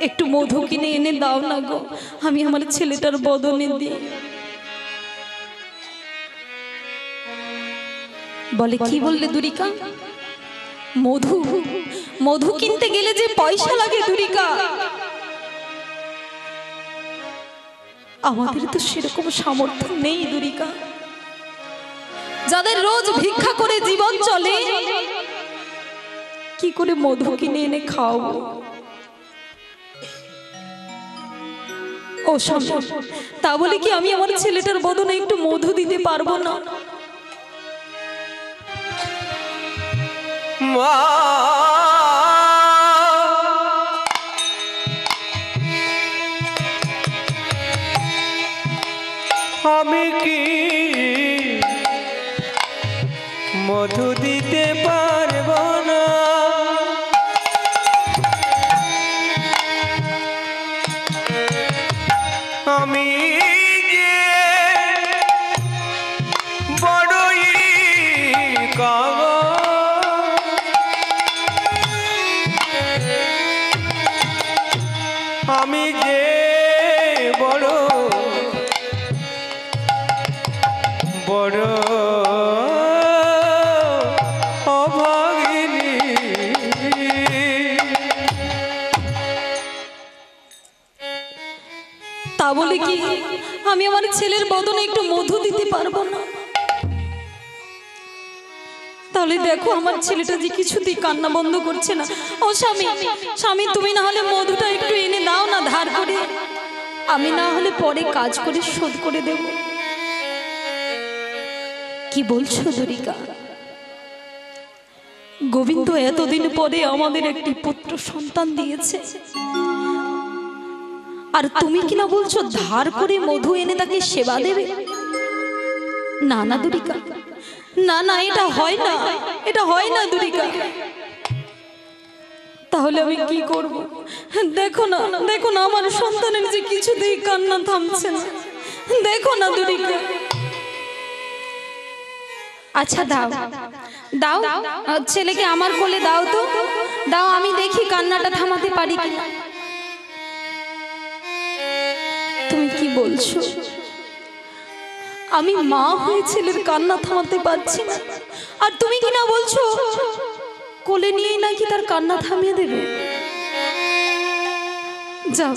একটু মধু কিনে এনে দাও না গো, আমি আমার ছেলেটার বদনে দিই। বলে কি বললে দুর্গা? মধু? মধু কিনতে গেলে যে পয়সা লাগে দুর্গা, আমাদের তো সেরকম সামর্থ্য নেই দুর্গা। যাদের রোজ ভিক্ষা করে জীবন চলে, কি করে মধু কিনে এনে খাওয়াবো? ও স্বামী, তা বলে কি আমি আমার ছেলেটার বদনে একটু মধু দিতে পারবো না? মা আমি কি মধু দিতে পারবো না? আমি যে বড়ই কাগজ, আমি যে বড় বড় অভাগিনী। তা বলে কি আমি আমার ছেলের বদনে একটু মধু দিতে পারবো না? তাহলে দেখো আমার ছেলেটা যে কিছুতেই কান্না বন্ধ করছে না। ও স্বামী, স্বামী তুমি না হলে মধুটা একটু এনে দাও না ধার করে, আমি না হলে পরে কাজ করে শোধ করে দেব। কি বলছো দুর্গা? গোবিন্দ এতদিন পরে আমাদের একটি পুত্র সন্তান দিয়েছে, আর তুমি কিনা বলছো ধার করে মধু এনে তাকে সেবা দেবে? না না দুর্গা, না না, এটা হয় না, এটা হয় না দুর্গা। তাহলে আমি কি করব? দেখো না, দেখো না আমার সন্তানের যে কিছুতেই কান্না থামছে না, দেখো না দুর্গা। আচ্ছা দাও দাও, ছেলেকে আমার কোলে দাও তো, দাও, আমি দেখি কান্নাটা থামাতে পারি কি। তুমি কি বলছো? আমি মা হয়ে ছেলের কান্না থামাতে পারছি না, আর তুমি কি না বলছো কোলে নিয়েই নাকি তার কান্না থামিয়ে দেবে? যাও,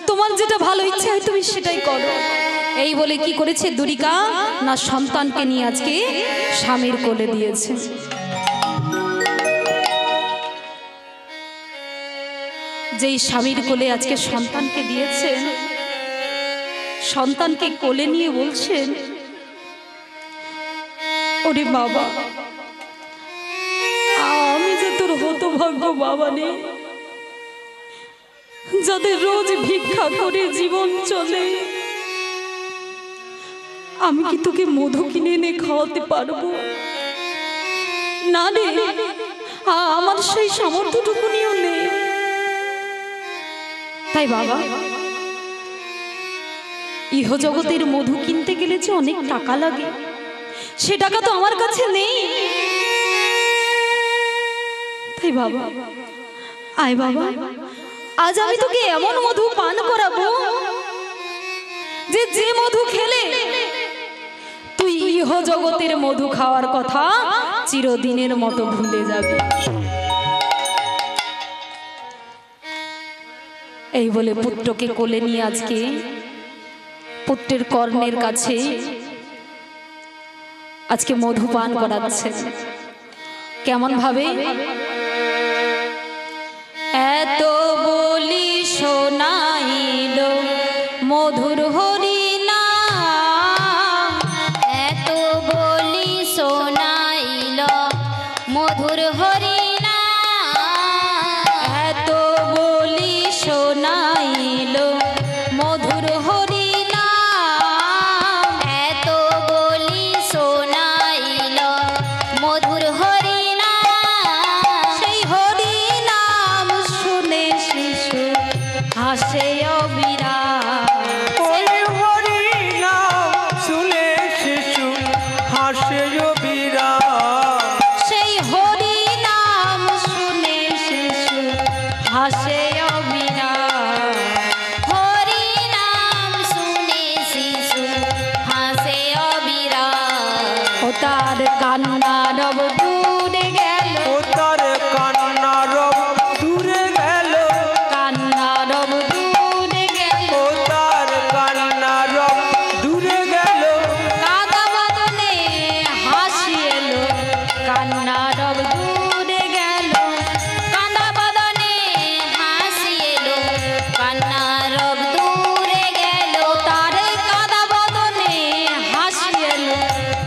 তোমার যেটা ভালো ইচ্ছে হয় তুমি সেটাই করো। এই বলে কি করেছে দুর্গা না, সন্তানকে নিয়ে আজকে স্বামীর কোলে দিয়েছে। যেই স্বামীর কোলে আজকে সন্তানকে দিয়েছেন, সন্তানকে কোলে নিয়ে বলছেন, ওরে বাবা, আমি যে তোর হতভাগ্য বাবা নে, যাদের রোজ ভিক্ষা করে জীবন চলে, আমি কি তোকে মধু কিনে এনে খাওয়াতে পারবো? না রে, আমার সেই সামর্থ্যটুকুনিও নেই। তাই বাবা, ইহজগতের মধু কিনতে গেলে যে অনেক টাকা লাগে, সে টাকা তো আমার কাছে নেই। তাই বাবা, আয় বাবা, আজ আমি তোকে এমন মধু পান করাবো যে যে মধু খেলে তুই ইহজগতের মধু খাওয়ার কথা চিরদিনের মতো ভুলে যাবে। এই বলে পুত্রকে কোলে নিয়ে আজকে পুত্রের কর্ণের কাছে আজকে মধু পান করাচ্ছে। কেমন ভাবে? এত বলি শোনাইল মধুর হরিনাম, এত বলি শোনাইল মধুর হরিনাম, এত বলি শোনাইল মধুর হরিনাম, এত বলি শোনাইল মধুর হরিনাম, সেই হরিনাম শুনে শিশু হাসে অবিরাম। ওই হরি নাম শুনে শিশু হাসে বিরাম। সেই হরিনাম শুনে শিশু হাসে অবিরাম। হরিনাম শুনে শিশু হাসে অবিরাম, ও তার কান্না রব দূরে গেল, ও তার কান্না রব দূরে গেল, কান্না রব দূরে গেল, ও তার কান্না রব দূরে গেল। কাদা বদনে হাসি এলো, কান্না রব দূরে গেল, কাঁদা বদনে হাসি এলো, কান্না রব দূরে গেল, তার কাদা বদনে হাসি এলো,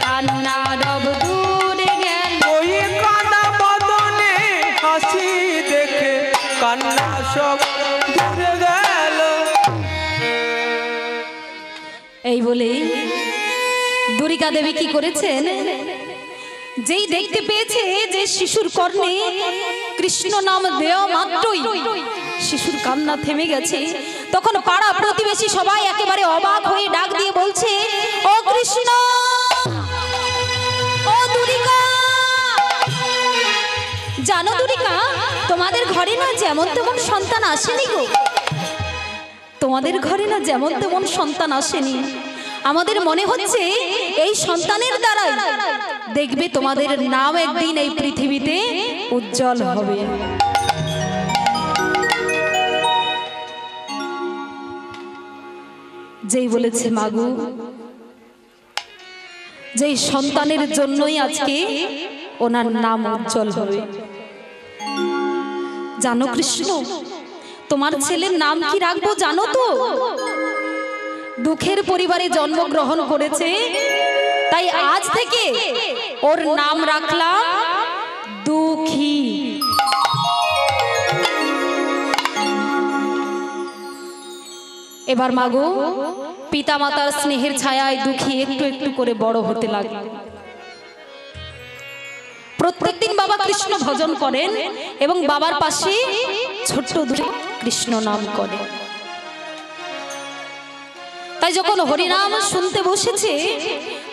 কান্না রব দূরে গেল। ওই কান্না বদনে হাসি দেখে কান্না সব দূরে গেল। এই বলে দুর্গা দেবী কি করেছেন? যেই দেখতে পেয়েছে যে শিশুর কর্ণে কৃষ্ণ নাম দেওয়া মাত্রই শিশুর কান্না থেমে গেছে, তখন পাড়া প্রতিবেশী সবাই একেবারে অবাক হয়ে ডাক দিয়ে বলছে, ও কৃষ্ণ, ও দুর্গা, জানো দুর্গা, তোমাদের ঘরে না যেমন তেমন সন্তান আসেনি গো, তোমাদের ঘরে না যেমন তেমন সন্তান আসেনি। আমাদের মনে হচ্ছে এই সন্তানের দ্বারাই দেখবে তোমাদের নাম একদিন এই পৃথিবীতে উজ্জ্বল হবে। যেই বলেছে মাগু, যেই সন্তানের জন্যই আজকে ওনার নাম উজ্জ্বল হবে। জানো কৃষ্ণ, তোমার ছেলের নাম কি রাখবো জানো তো? দুঃখের পরিবারে জন্মগ্রহণ করেছে, তাই আজ থেকে ওর নাম রাখলাম দুঃখী। এবার মাগো, পিতামাতার স্নেহের ছায়ায় দুঃখী একটু একটু করে বড় হতে লাগলো। প্রত্যেকদিন বাবা কৃষ্ণ ভজন করেন এবং বাবার পাশে ছোট্ট দুটি কৃষ্ণ নাম করেন। তাই যখন হরিনাম শুনতে বসেছে,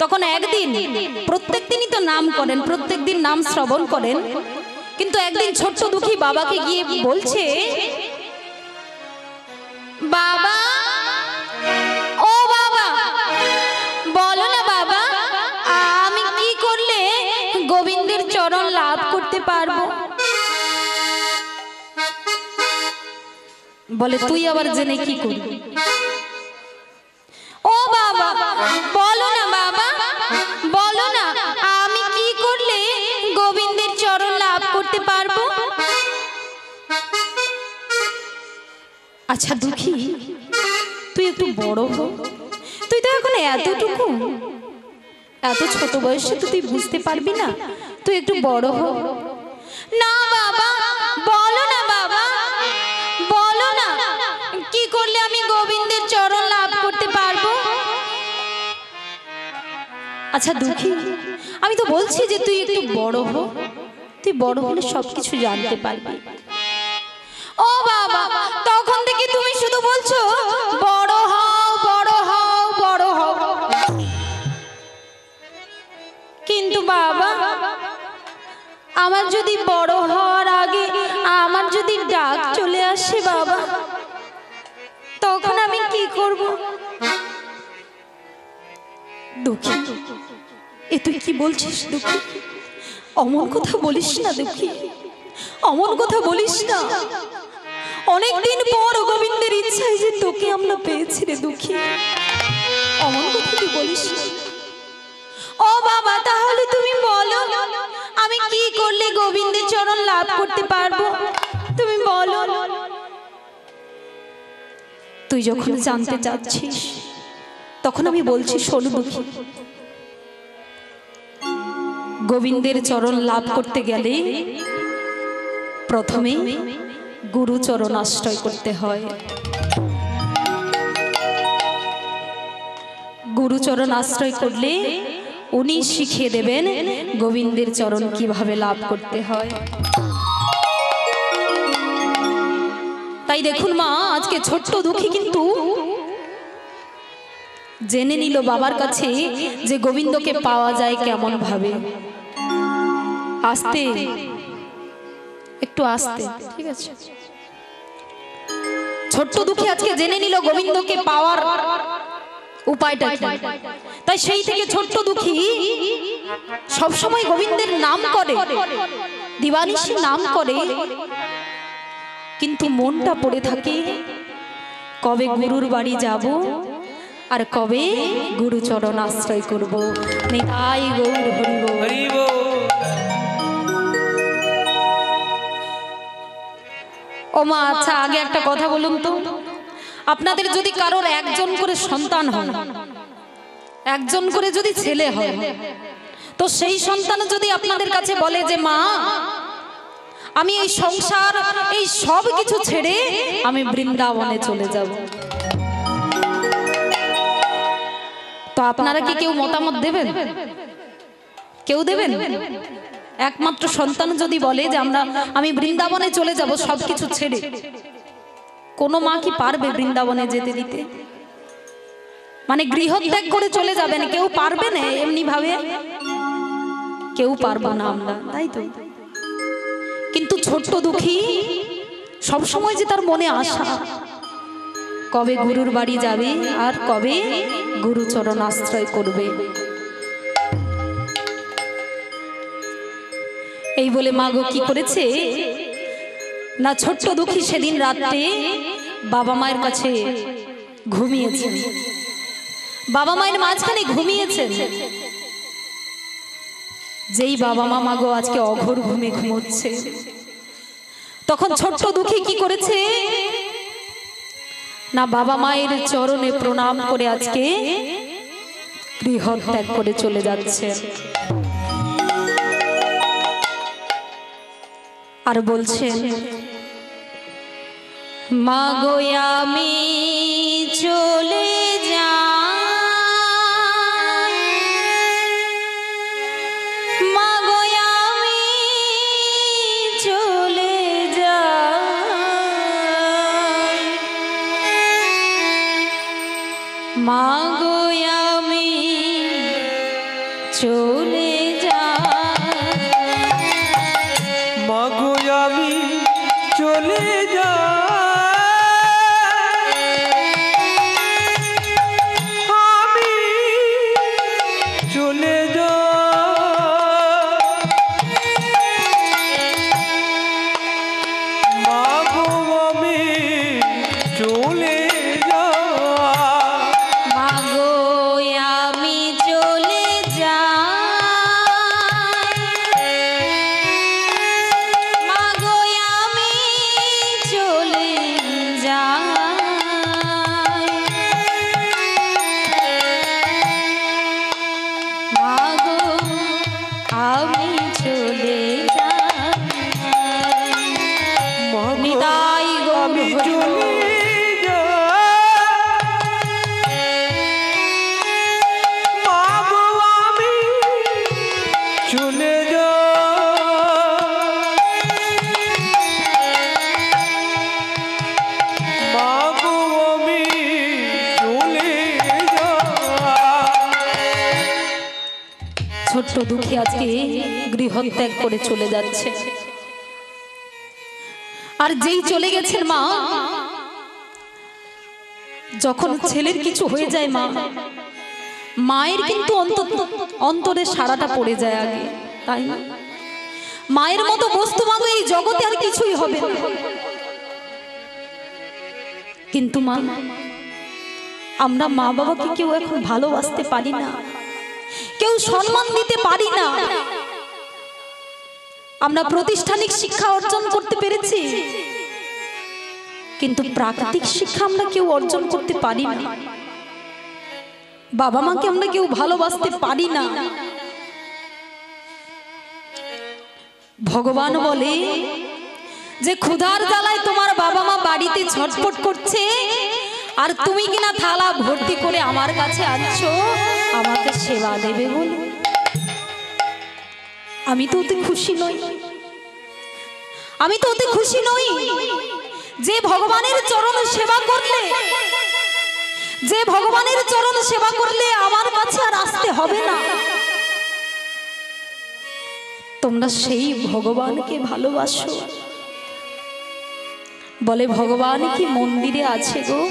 তখন একদিন, প্রত্যেক দিনই তো নাম করেন, প্রত্যেক দিন নাম শ্রবণ করেন, কিন্তু একদিন ছোট্ট দুঃখী বাবাকে গিয়ে বলছে, বাবা, ও বাবা, বলো না বাবা, আমি কি করলে গোবিন্দের চরণ লাভ করতে পারবো? বলে, তুই আবার জেনে কি করবি? ও বাবা, বলো না বাবা, বলো না, আমি কি করলে গোবিন্দের চরণ লাভ করতে পারবো? আচ্ছা দুঃখী, তুই একটু বড় হ, তুই তো এখন এতটুকু, এত ছোট বয়সে তো তুই বুঝতে পারবি না, তুই একটু বড় হ। না বাবা, বলো না বাবা, বলো না, কি করলে আমি গোবিন্দের চরণ লাভ করতে পারবো? আচ্ছা দুঃখী, আমি তো বলছি যে তুই একটু বড় হ, তুই বড় হলে সবকিছু জানতে পারবি। ও বাবা, তখন থেকে তুমি শুধু বলছো বড় হও বড় হও বড় হও, কিন্তু বাবা আমার যদি বড় হওয়ার আগে আমার যদি ডাক চলে আসে বাবা, তখন আমি কি করব? দুঃখী, এ তুই কি বলছিস দুঃখী? অমন কথা বলিস না দুঃখী, অমন কথা বলিস না। অনেকদিন পর গোবিন্দের ইচ্ছায় যে তোকে আমরা পেয়েছি রে দুঃখী, অমন কথা তুই বলিস না। ও বাবা, তাহলে তুমি বলো আমি কি করলে গোবিন্দের চরণ লাভ করতে পারবো? তুমি বলো। তুই যখন জানতে চাচ্ছিস তখন আমি বলছি শোন দুঃখী, গোবিন্দের চরণ লাভ করতে গেলে প্রথমে গুরুচরণ আশ্রয় করতে হয়। গুরুচরণ আশ্রয় করলে উনি শিখিয়ে দেবেন গোবিন্দের চরণ কিভাবে লাভ করতে হয়। তাই দেখুন মা, আজকে ছোট্ট দুঃখী কিন্তু জেনে নিল বাবার কাছে যে গোবিন্দকে পাওয়া যায় কেমন ভাবে। আস্তে, একটু আস্তে, ঠিক আছে। ছোট্ট দুঃখী আজকে জেনে নিল গোবিন্দকে পাওয়ার উপায়টা কি। তাই সেই থেকে ছোট্ট দুঃখী সবসময় গোবিন্দের নাম করে, দিবানিশি নাম করে, কিন্তু মনটা পড়ে থাকে কবে গুরুর বাড়ি যাব আর কবে গুরুচরণ আশ্রয় করব। নিতাই গৌর হরিব। ও মা, আচ্ছা আগে একটা কথা বলুন তো, আপনাদের যদি কারোর একজন করে সন্তান হয়, একজন করে যদি ছেলে হয়, তো সেই সন্তান যদি আপনাদের কাছে বলে যে মা আমি এই সংসার এই সব কিছু ছেড়ে আমি বৃন্দাবনে চলে যাব, তো আপনারা কি কেউ মতামত দেবেন? কেউ দেবেন? একমাত্র সন্তান যদি বলে যে আমি বৃন্দাবনে চলে যাব সবকিছু ছেড়ে, কোনো মা কি পারবে বৃন্দাবনে যেতে দিতে? মানে গৃহত্যাগ করে চলে যাবেন, কেউ পারবে না এমনি ভাবে? কেউ পারবো না আমরা, তাই তো। কিন্তু ছোট্ট দুঃখী সবসময় যে তার মনে আশা কবে গুরুর বাড়ি যাবে আর কবে গুরুচরণ আশ্রয় করবে। এই বলে মা গো কি করেছে না, ছোট্ট দুঃখী সেদিন রাতে বাবা মায়ের কাছে ঘুমিয়েছেন, বাবা মায়ের মাঝখানে ঘুমিয়েছেন। যেই বাবা মা মাগো আজকে অঘোর ঘুমে ঘুমোচ্ছে, তখন ছোট্ট দুঃখী কি করেছে না, বাবা মায়ের চরণে প্রণাম করে আজকে গৃহত্যাগ করে চলে যাচ্ছে। আর বলছেন মা গো আমি চলে যাই, মা গো আমি চলে যাই, মা গো আমি চলে মাগো আমি চলে যাই, ছোট্ট দুঃখী আজকে গৃহত্যাগ করে চলে যাচ্ছে। আর যেই চলে গেছেন মা, যখন ছেলের কিছু হয়ে যায় মা, মায়ের কিন্তু অন্তরে সারাটা পড়ে যায় আগে, তাই না? মায়ের মতো বস্তু মাগো এই জগতে আর কিছুই হবে না। কিন্তু মা, আমরা মা বাবাকে কেউ এখন ভালোবাসতে পারি না, কেউ সম্মান দিতে পারি না। আমরা প্রাতিষ্ঠানিক শিক্ষা অর্জন করতে পেরেছি, কিন্তু প্রাকৃতিক শিক্ষা আমরা কেউ অর্জন করতে পারি না। বাবা মাকে আমরা কেউ ভালোবাসতে পারি না। ভগবান বলে যে ক্ষুধার জ্বালায় তোমার বাবা মা বাড়িতে ছটফট করছে, আর তুমি কিনা থালা ভর্তি করে আমার কাছে আনছো আমাকে সেবা দেবে বলে। আমি তো ওতে খুশি নই, আমি তো ওতে খুশি নই। যে ভগবানের চরণ সেবা করলে, যে ভগবানের চরণ সেবা করলে আমার কাছে আর আসতে হবে না, তোমরা সেই ভগবানকে ভালোবাসো। বলে ভগবান কি মন্দিরে আছে গো?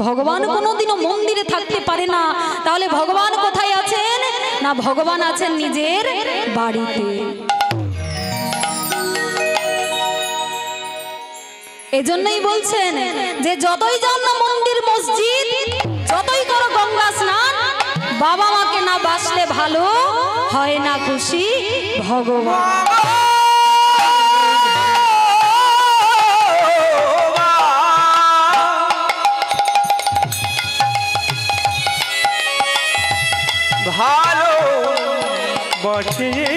ভগবান কোনোদিনও মন্দিরে থাকতে পারে না। তাহলে ভগবান কোথায় আছেন? না, ভগবান আছেন নিজের বাড়িতে। এজন্যই বলছেন যে যতই যাও না মন্দির মসজিদ, যতই করো গঙ্গা স্নান, বাবা মাকে না বাসলে ভালো হয় না খুশি ভগবান। ভালো বসিলে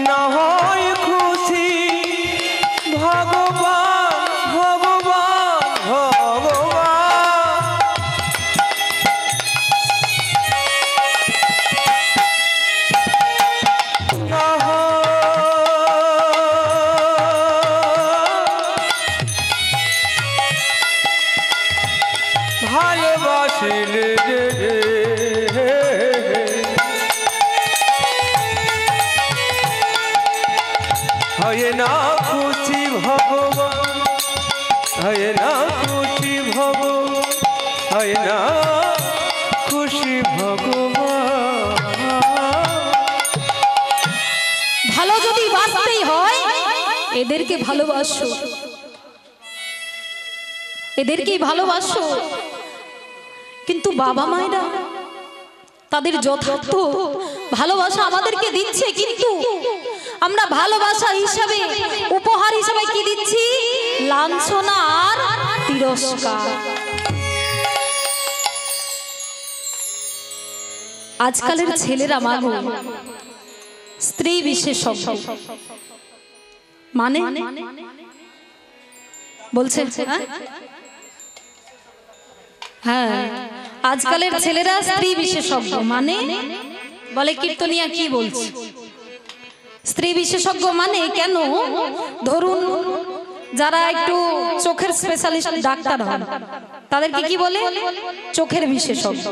না হয় খুশি ভগবান, ভগবান, ভগবান। না ভালোবাসিলে হয় না খুশি ভগবান, হয় না খুশি ভগবান, হয় না খুশি ভগবান। ভালো যদি বাঁচতেই হয় এদেরকে ভালোবাসো, এদেরকেই ভালোবাসো। কিন্তু বাবা মায়েরা তাদের যথার্থ ভালোবাসা আমাদেরকে দিচ্ছে, কিন্তু আমরা ভালোবাসা হিসাবে, উপহার হিসাবে কি দিচ্ছি? লাঞ্ছনা আর তিরস্কার। আজকালের ছেলেরা মাগো স্ত্রী বিশেষজ্ঞ, মানে বলছে হ্যাঁ, আজকালের ছেলেরা স্ত্রী বিশেষজ্ঞ মানে বলে কীর্তনিয়া কি বলছে? স্ত্রী বিশেষজ্ঞ মানে কেন? ধরুন যারা একটু চোখের স্পেশালিস্ট ডাক্তার হন তাদেরকে কি বলে? চোখের বিশেষজ্ঞ।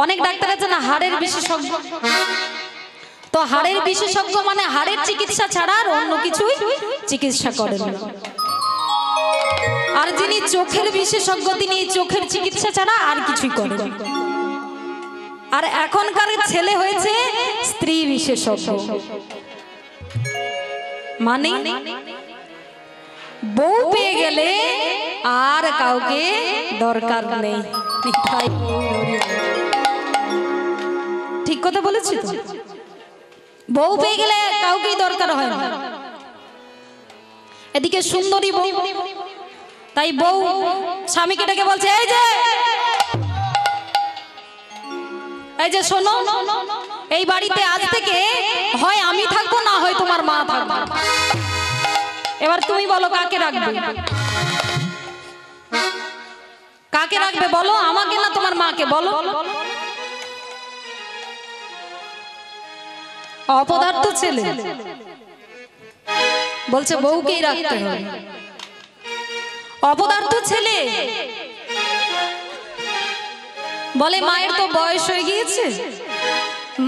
অনেক ডাক্তার আছে না হাড়ের বিশেষজ্ঞ। তো হাড়ের বিশেষজ্ঞ মানে হাড়ের চিকিৎসা ছাড়া আর অন্য কিছুই চিকিৎসা করেন না। আর যিনি চোখের বিশেষজ্ঞ তিনি চোখের চিকিৎসা ছাড়া আর কিছুই করেন না। আর এখনকার ছেলে হয়েছে স্ত্রী বিশেষজ্ঞ, মানে বউ পেয়ে গেলে আর কাউকে দরকার নেই। ঠিক কথা বলেছি তো? বউ পেয়ে গেলে কাউকেই দরকার হয় না। এদিকে সুন্দরী বউ, তাই বউ স্বামীকে ডেকে বলছে এই যে শোনো, এই বাড়িতে আজ থেকে হয় আমি থাকবো না হয় তোমার মা থাকবে। এবার তুমি বলো কাকে রাখবে? কাকে রাখবে বলো? আমাকে না তোমার মাকে? বলো। অপদার্থ ছেলে বলছে বউকেই রাখতে হবে। অপদার্থ ছেলে বলে মায়ের তো বয়স হয়ে গিয়েছে,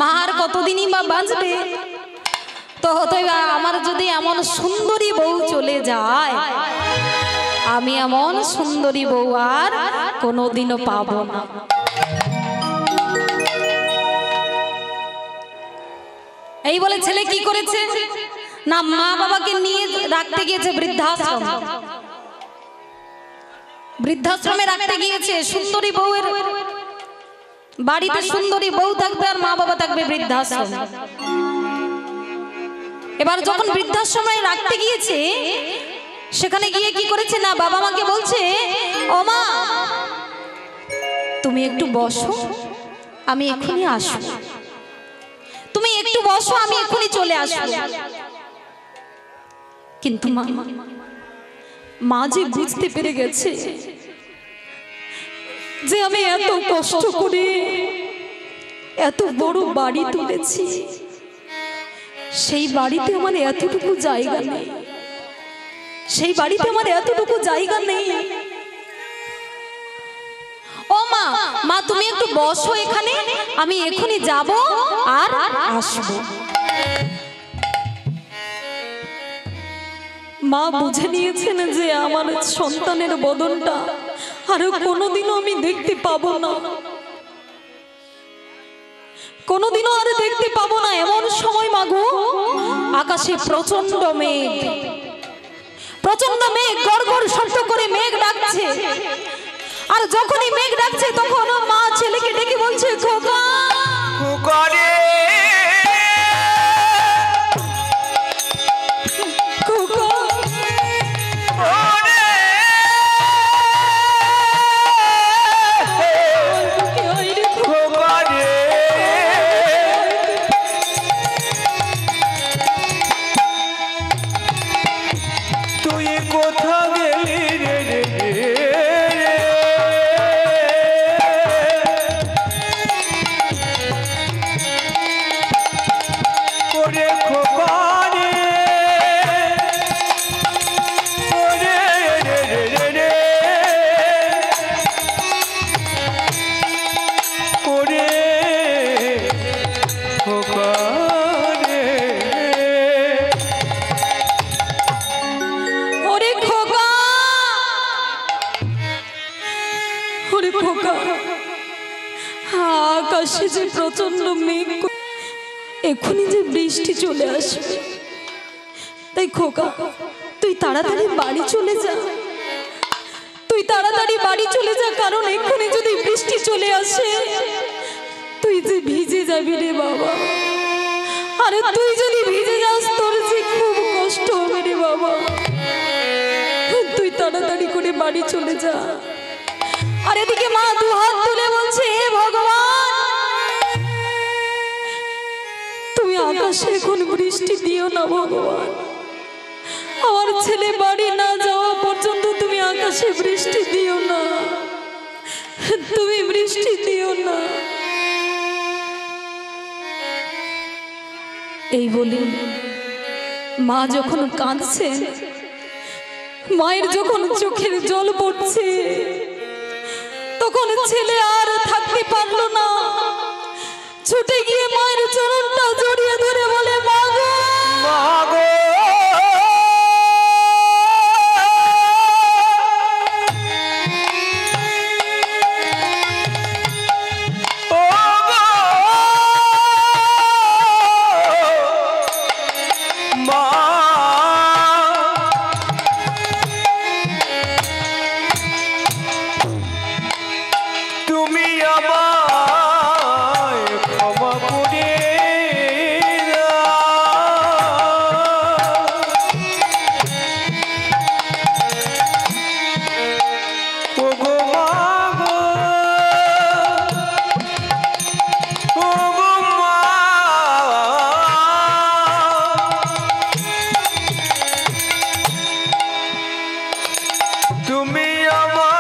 মা আর কতদিনই বা বাঁচবে, তো আমার যদি এমন সুন্দরী বউ চলে যায়, আমি এমন সুন্দরী বউ আর কোনোদিনও পাবো না। এই বলে ছেলে কি করেছে না, মা বাবাকে নিয়ে রাখতে গিয়েছে বৃদ্ধাশ্রম। বৃদ্ধাশ্রমে রাখতে গিয়েছে, সুন্দরী বউয়ের বাড়িতে সুন্দরী বউ থাকবে আর মা বাবা থাকবে বৃদ্ধাশ্রম। এবার যখন বৃদ্ধাশ্রমে রাখতে গিয়েছে, সেখানে গিয়ে কি করেছে না, বাবা মাকে বলছে, ও মা তুমি একটু বসো, আমি এক্ষুনি আসবো, তুমি একটু বসো, আমি এক্ষুনি চলে আসবো। কিন্তু মা যে বুঝতে পেরে গেছে যে আমি এত কষ্ট করে এত বড় বাড়ি তুলেছি, সেই বাড়িতে আমার এতটুকু জায়গা নেই, সেই বাড়িতে আমার এতটুকু জায়গা নেই। ও মা, মা তুমি একটু বসো এখানে, আমি এখনই যাব আর আসবো। মা বুঝে নিয়েছেন যে আমার সন্তানের বদনটা আরো কোনোদিনও আমি দেখতে পাবো না, কোনোদিনও আর দেখতে পাবো না। এমন সময় মাগো আকাশে প্রচন্ড মেঘ, প্রচন্ড মেঘ, গড় গড় শব্দ করে মেঘ ডাকছে। আর যখনই মেঘ ডাকছে তখন মা ছেলেকে ডেকে বলছে, খোকা খোকা রে, খোকা ওরে খোকা রে, তুই কোথা গেলি রে রে রে, ওরে খোকা রে, ওরে রে রে রে রে, ওরে খোকা রে, ওরে খোকা, ওরে খোকা, আকাশে যে প্রচন্ড মেঘ, এখনই যে বৃষ্টি চলে আসবে, তাই খোকা তুই তাড়াতাড়ি বাড়ি চলে যা, তুই তাড়াতাড়ি বাড়ি চলে যা, কারণ এক্ষুনি যদি বৃষ্টি চলে আসে তুই যে ভিজে যাবি রে বাবা। আরে তুই যদি ভিজে যাস তোর যে খুব কষ্ট হবে রে বাবা, তুই তাড়াতাড়ি করে বাড়ি চলে যা। আর এদিকে মা দু হাত তুলে বলছে, হে ভগবান তুমি আকাশে এখন বৃষ্টি দিও না ভগবান, আমার ছেলে বাড়ি না যাওয়া পর্যন্ত তুমি আকাশে বৃষ্টি দিও না, তুমি বৃষ্টি দিও না। এই বলি মা যখন কাঁদছে, মায়ের যখন চোখের জল পড়ছে, তখন ছেলে আর থাকতে পারলো না, ছুটে গিয়ে মায়ের চরণটা জড়িয়ে ধরে বলে, মা গো, মা গো, ও গো, মা, তুমি আমায় ক্ষমা করে দাও। ও গো মা গো, ও গো মা, তুমি আমার